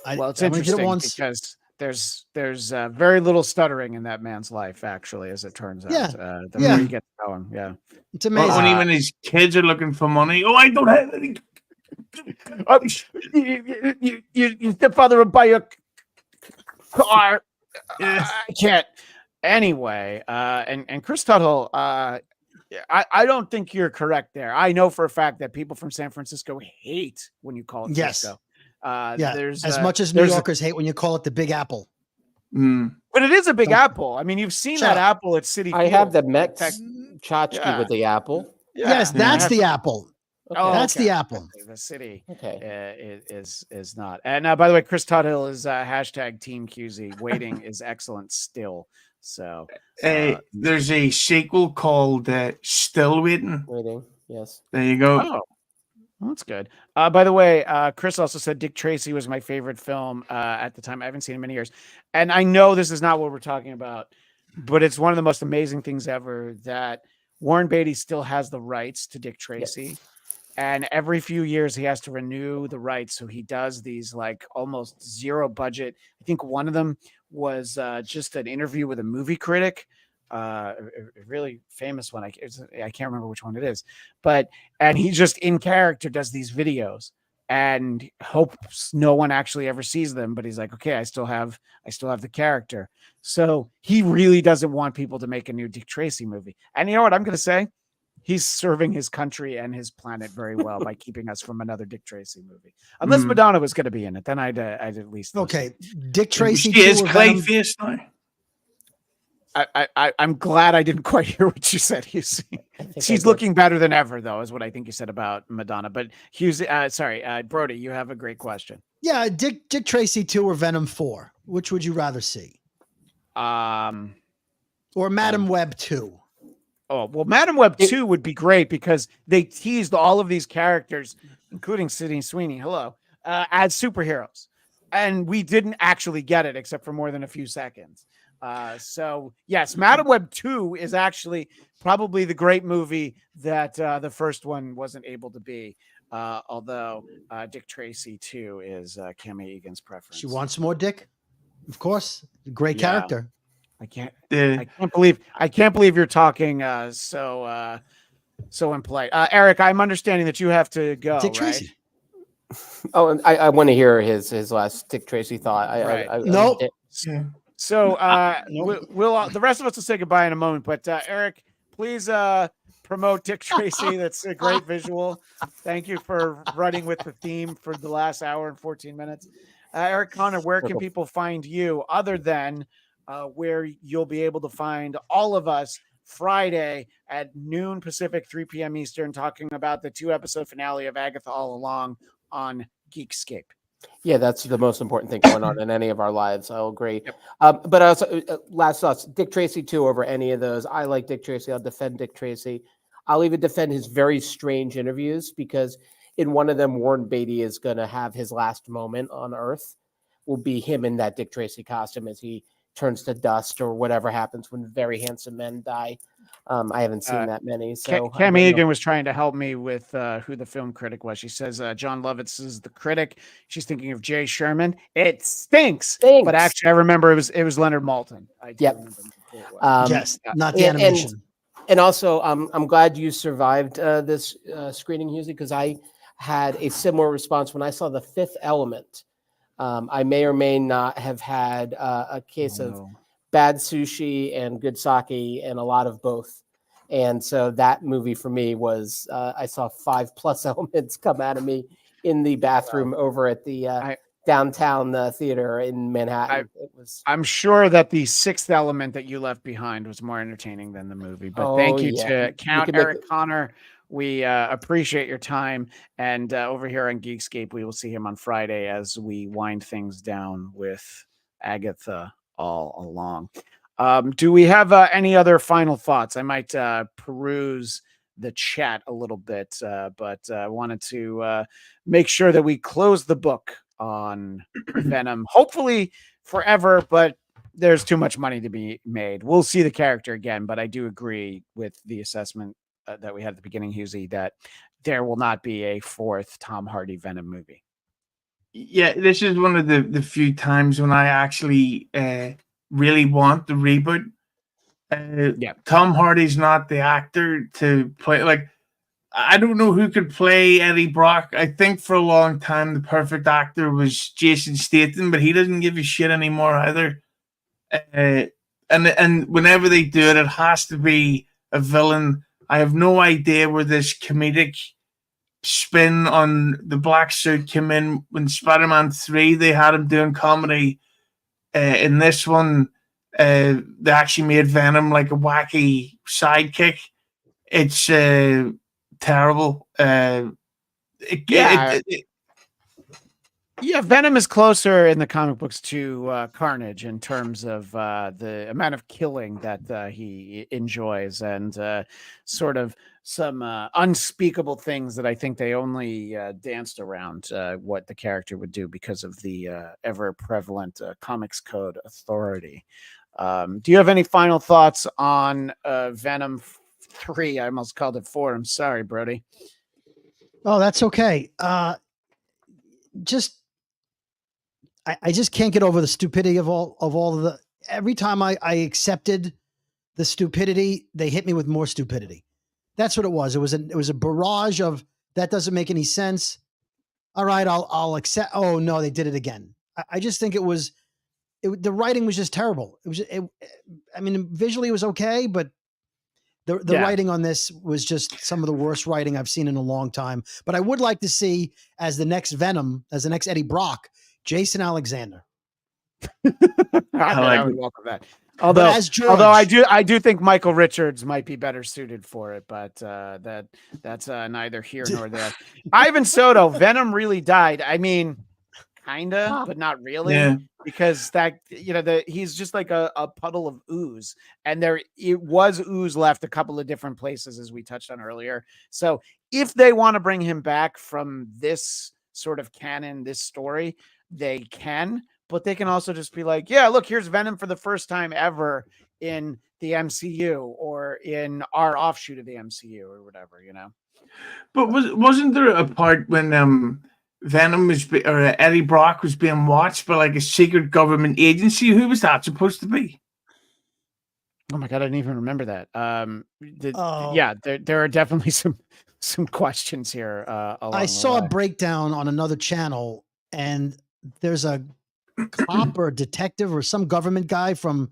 Well, it's interesting because there's very little stuttering in that man's life, actually, as it turns out. The more he gets going, it's amazing. Well, when his kids are looking for money, I don't have any. Your stepfather would buy a car. I can't. Anyway, and Chris Tuttle, I don't think you're correct there. I know for a fact that people from San Francisco hate when you call it Frisco. There's as much as New Yorkers hate when you call it the Big Apple. But it is a big apple. I mean, you've seen that apple at City Field. I have the Mets tchotchke with the apple. Yes, that's the apple. That's the apple. The city is not. And by the way, Chris Tuttle is hashtag Team Hughezy. Waiting is excellent still. So there's a sequel called Still Waiting. Yes. There you go. Oh. Well, that's good. By the way, Chris also said Dick Tracy was my favorite film at the time. I haven't seen him in many years. And I know this is not what we're talking about, but it's one of the most amazing things ever that Warren Beatty still has the rights to Dick Tracy. Yes. And every few years he has to renew the rights. So he does these like almost zero budget. I think one of them was just an interview with a movie critic. A really famous one. I can't remember which one it is, and he just in character does these videos and hopes no one actually ever sees them. But he's like, okay, I still have the character. So he really doesn't want people to make a new Dick Tracy movie. And you know what I'm going to say? He's serving his country and his planet very well by keeping us from another Dick Tracy movie. Unless Madonna was going to be in it, then I'd at least. Okay. Dick Tracy. She is Clayface now. I'm glad I didn't quite hear what you said, Hughes. She's looking better than ever, though, is what I think you said about Madonna. But Hughes, Brody, you have a great question. Yeah, Dick Tracy 2 or Venom 4. Which would you rather see? Or Madam Web 2. Oh, well, Madam Web 2 would be great because they teased all of these characters, including Sydney Sweeney, as superheroes. And we didn't actually get it except for more than a few seconds. So yes, Madam Web 2 is actually probably the great movie that the first one wasn't able to be. Although Dick Tracy 2 is Cami Egan's preference. She wants more Dick, of course. Great character. I can't. The I can't believe you're talking so impolite. Eric, I'm understanding that you have to go. Dick right? Tracy. Oh, and I want to hear his last Dick Tracy thought. Right. Nope. yeah. So Nope. we'll the rest of us will say goodbye in a moment. But Eric, please promote Dick Tracy. That's a great visual. Thank you for running with the theme for the last hour and 14 minutes. Eric Connor, where can people find you other than where you'll be able to find all of us Friday at noon Pacific, 3 p.m. Eastern, talking about the 2-episode finale of Agatha All Along on Geekscape? Yeah, that's the most important thing going on in any of our lives. I'll agree. Yep. But also, last thoughts, Dick Tracy too over any of those. I like Dick Tracy. I'll defend Dick Tracy. I'll even defend his very strange interviews because in one of them, Warren Beatty is going to have his last moment on Earth. Will be him in that Dick Tracy costume as he turns to dust or whatever happens when very handsome men die. I haven't seen that many. So Cam Egan was trying to help me with who the film critic was. She says John Lovitz is the critic. She's thinking of Jay Sherman. It stinks. But actually, I remember it was Leonard Maltin. I do remember who it was. Yes, not the animation. And also, I'm glad you survived this screening, Hughezy, because I had a similar response when I saw The Fifth Element. I may or may not have had a case of bad sushi and good sake and a lot of both. And so that movie for me was, I saw 5+ elements come out of me in the bathroom over at the downtown theater in Manhattan. I'm sure that the Sixth Element that you left behind was more entertaining than the movie, but thank you to Count Eric Connor. We appreciate your time. And over here on Geekscape, we will see him on Friday as we wind things down with Agatha All Along. Do we have any other final thoughts? I might peruse the chat a little bit, but I wanted to make sure that we close the book on Venom, hopefully forever, but there's too much money to be made. We'll see the character again, but I do agree with the assessment that we had at the beginning, Hughezy, that there will not be a fourth Tom Hardy Venom movie. Yeah, this is one of the few times when I actually really want the reboot. Tom Hardy's not the actor to play. Like, I don't know who could play Eddie Brock. I think for a long time the perfect actor was Jason Statham, but he doesn't give a shit anymore either. And whenever they do it, it has to be a villain. I have no idea where this comedic spin on the black suit came in. When Spider-Man 3, they had him doing comedy. In this one, they actually made Venom like a wacky sidekick. It's terrible. Venom is closer in the comic books to Carnage in terms of the amount of killing that he enjoys and sort of some unspeakable things that I think they only danced around what the character would do because of the ever prevalent comics code authority. Do you have any final thoughts on Venom 3? I almost called it 4. I'm sorry, Brody. Oh, that's okay. I just can't get over the stupidity of all of the. Every time I accepted the stupidity, they hit me with more stupidity. That's what it was. It was a barrage of that doesn't make any sense. All right, I'll accept. Oh no, they did it again. I just think the writing was just terrible. I mean, visually it was okay, but the writing on this was just some of the worst writing I've seen in a long time. But I would like to see as the next Venom, as the next Eddie Brock, Jason Alexander. I would welcome that. Although I do think Michael Richards might be better suited for it, but that's neither here nor there. Ivan Soto, Venom really died. I mean, kinda, but not really, because that he's just like a puddle of ooze, and it was ooze left a couple of different places as we touched on earlier. So if they want to bring him back from this sort of canon, this story, they can. But they can also just be like, yeah, look, here's Venom for the first time ever in the MCU or in our offshoot of the MCU or whatever, But wasn't there a part when Venom or Eddie Brock was being watched by like a secret government agency? Who was that supposed to be? Oh my god, I didn't even remember that. Oh. Yeah, there are definitely some questions here I along the saw a way. breakdown on another channel, and there's a cop or a detective or some government guy from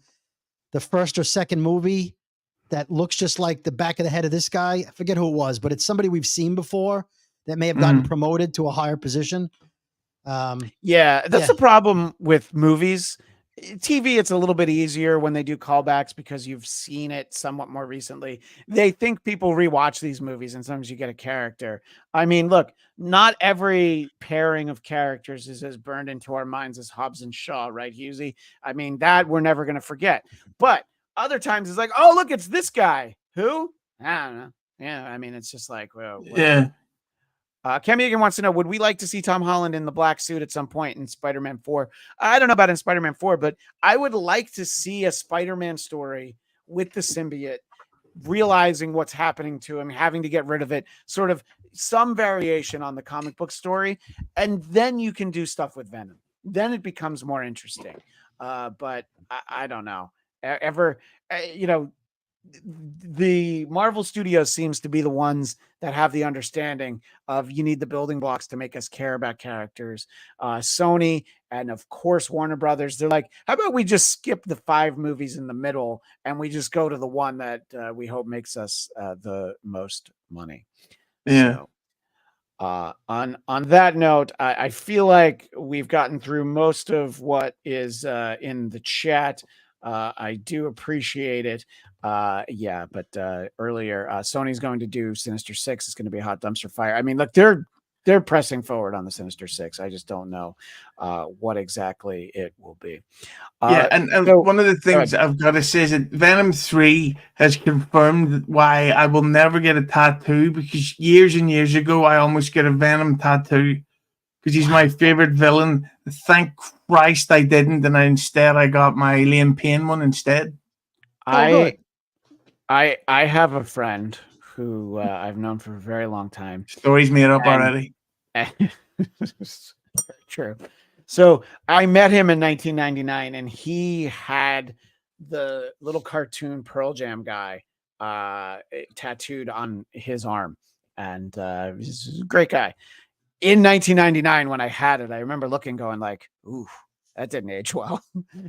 the first or second movie that looks just like the back of the head of this guy. I forget who it was, but it's somebody we've seen before that may have gotten promoted to a higher position. Yeah, that's Yeah. the problem with movies. TV, it's a little bit easier when they do callbacks because you've seen it somewhat more recently. They think people rewatch these movies, and sometimes you get a character. I mean, look, not every pairing of characters is as burned into our minds as Hobbs and Shaw, right, Hughezy? I mean, that we're never going to forget. But other times it's like, oh, look, it's this guy. Who? I don't know. Yeah, I mean, it's just like, well, whatever. Yeah. Cam Egan wants to know, would we like to see Tom Holland in the black suit at some point in Spider-Man 4? I don't know about in Spider-Man 4, but I would like to see a Spider-Man story with the symbiote realizing what's happening to him, having to get rid of it, sort of some variation on the comic book story. And then you can do stuff with Venom. Then it becomes more interesting. But I don't know. You know, the Marvel Studios seems to be the ones that have the understanding of you need the building blocks to make us care about characters. Sony and of course Warner Brothers, they're like, how about we just skip the 5 movies in the middle and we just go to the one that we hope makes us the most money. Yeah. So on that note, I feel like we've gotten through most of what is in the chat. I do appreciate it. Yeah, but earlier, Sony's going to do Sinister Six. It's going to be a hot dumpster fire. I mean, look, they're pressing forward on the Sinister Six. I just don't know what exactly it will be. Yeah, and So, one of the things I've got to say is that Venom 3 has confirmed why I will never get a tattoo, because years and years ago I almost get a Venom tattoo because he's my favorite villain. Thank Christ I didn't, and instead I got my Liam Payne one instead. Good. I have a friend who I've known for a very long time. Story's made up already. True. So I met him in 1999, and he had the little cartoon Pearl Jam guy tattooed on his arm, and he's a great guy. In 1999, when I had it, I remember looking, going like, "Ooh, that didn't age well."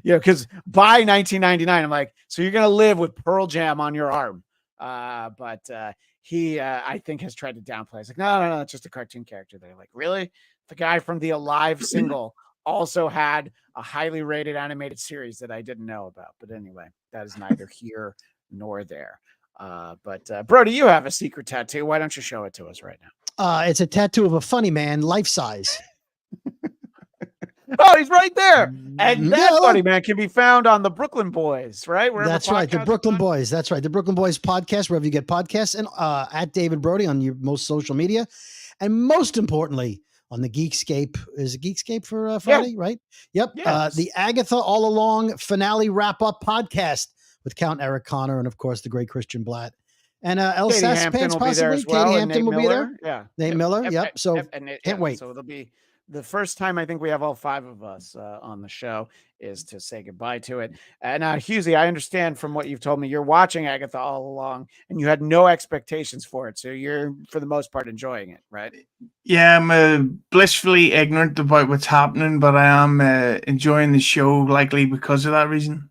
Because by 1999, I'm like, "So you're gonna live with Pearl Jam on your arm?" But he, I think, has tried to downplay. It's like, no, it's just a cartoon character. They're like, really? The guy from the Alive single also had a highly rated animated series that I didn't know about. But anyway, that is neither here nor there. But Brody, you have a secret tattoo. Why don't you show it to us right now? It's a tattoo of a funny man, life size. Oh, he's right there. And that Yeah, funny man can be found on the Brooklyn Boys, right? Wherever that's right. The podcasts Brooklyn are. Boys. That's right. The Brooklyn Boys podcast, wherever you get podcasts, and at David Brody on your most social media. And most importantly, on the Geekscape. Is it Geekscape for Friday, right? Yep. Yes. The Agatha All Along finale wrap-up podcast with Count Eric Connor and, of course, the great Christian Bladt. And El Katie Hampton Saspants, will be there possibly. as well. Katie and Hampton Nate will be Miller. there. Yeah. Nate Miller. Yep. So can't wait. So it'll be the first time I think we have all 5 of us on the show is to say goodbye to it. And Hughezy, I understand from what you've told me, you're watching Agatha all along and you had no expectations for it. So you're, for the most part, enjoying it, right? Yeah, I'm blissfully ignorant about what's happening, but I am enjoying the show, likely because of that reason.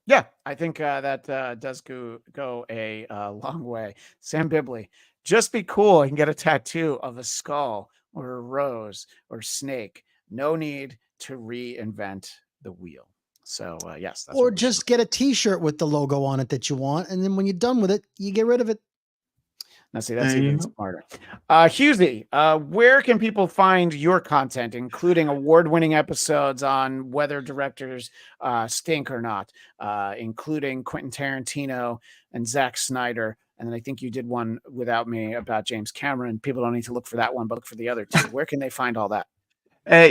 Yeah, I think that does go a long way. Sam Bibley, just be cool and get a tattoo of a skull or a rose or snake. No need to reinvent the wheel. So yes, that's or just get a T-shirt with the logo on it that you want, and then when you're done with it, you get rid of it. Now, see, that's even smarter. Hughezy, where can people find your content, including award-winning episodes on whether directors stink or not, including Quentin Tarantino and Zack Snyder? And then I think you did one without me about James Cameron. People don't need to look for that one, but look for the other 2. Where can they find all that?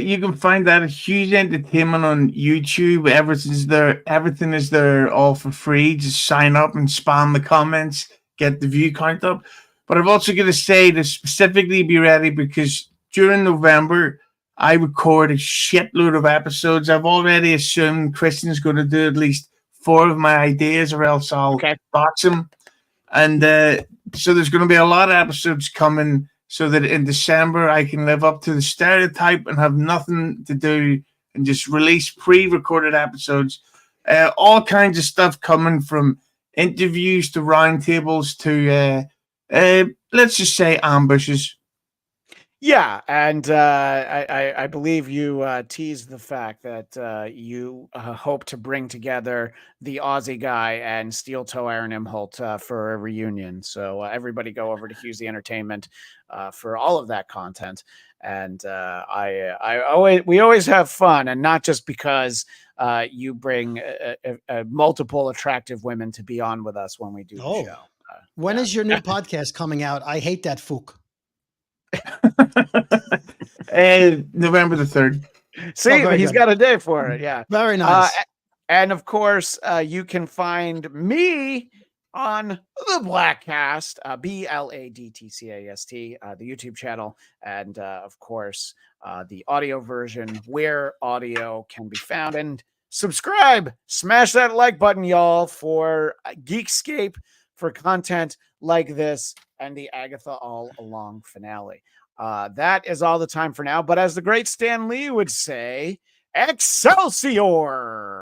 You can find that at Hughes Entertainment on YouTube. Everything is there, all for free. Just sign up and spam the comments, get the view count up. But I've also got to say to specifically be ready, because during November, I record a shitload of episodes. I've already assumed Christian's going to do at least 4 of my ideas, or else I'll Okay. box them. And so there's going to be a lot of episodes coming, so that in December I can live up to the stereotype and have nothing to do and just release pre-recorded episodes. All kinds of stuff coming, from interviews to roundtables to let's just say ambushes. Yeah, and I believe you teased the fact that you hope to bring together the Aussie guy and Steel Toe Aaron Imholt for a reunion. So everybody go over to Hughezy Entertainment for all of that content. And we always have fun, and not just because you bring multiple attractive women to be on with us when we do the Oh. show. When yeah. is your new podcast coming out? I hate that fook. November the 3rd. See, very he's good. got a day for it. Yeah. Very nice. And of course, you can find me on the Blackcast, BLADTCAST, the YouTube channel, and of course, the audio version where audio can be found. And subscribe, smash that like button, y'all, for Geekscape, for content like this and the Agatha All Along finale. That is all the time for now. But as the great Stan Lee would say, Excelsior!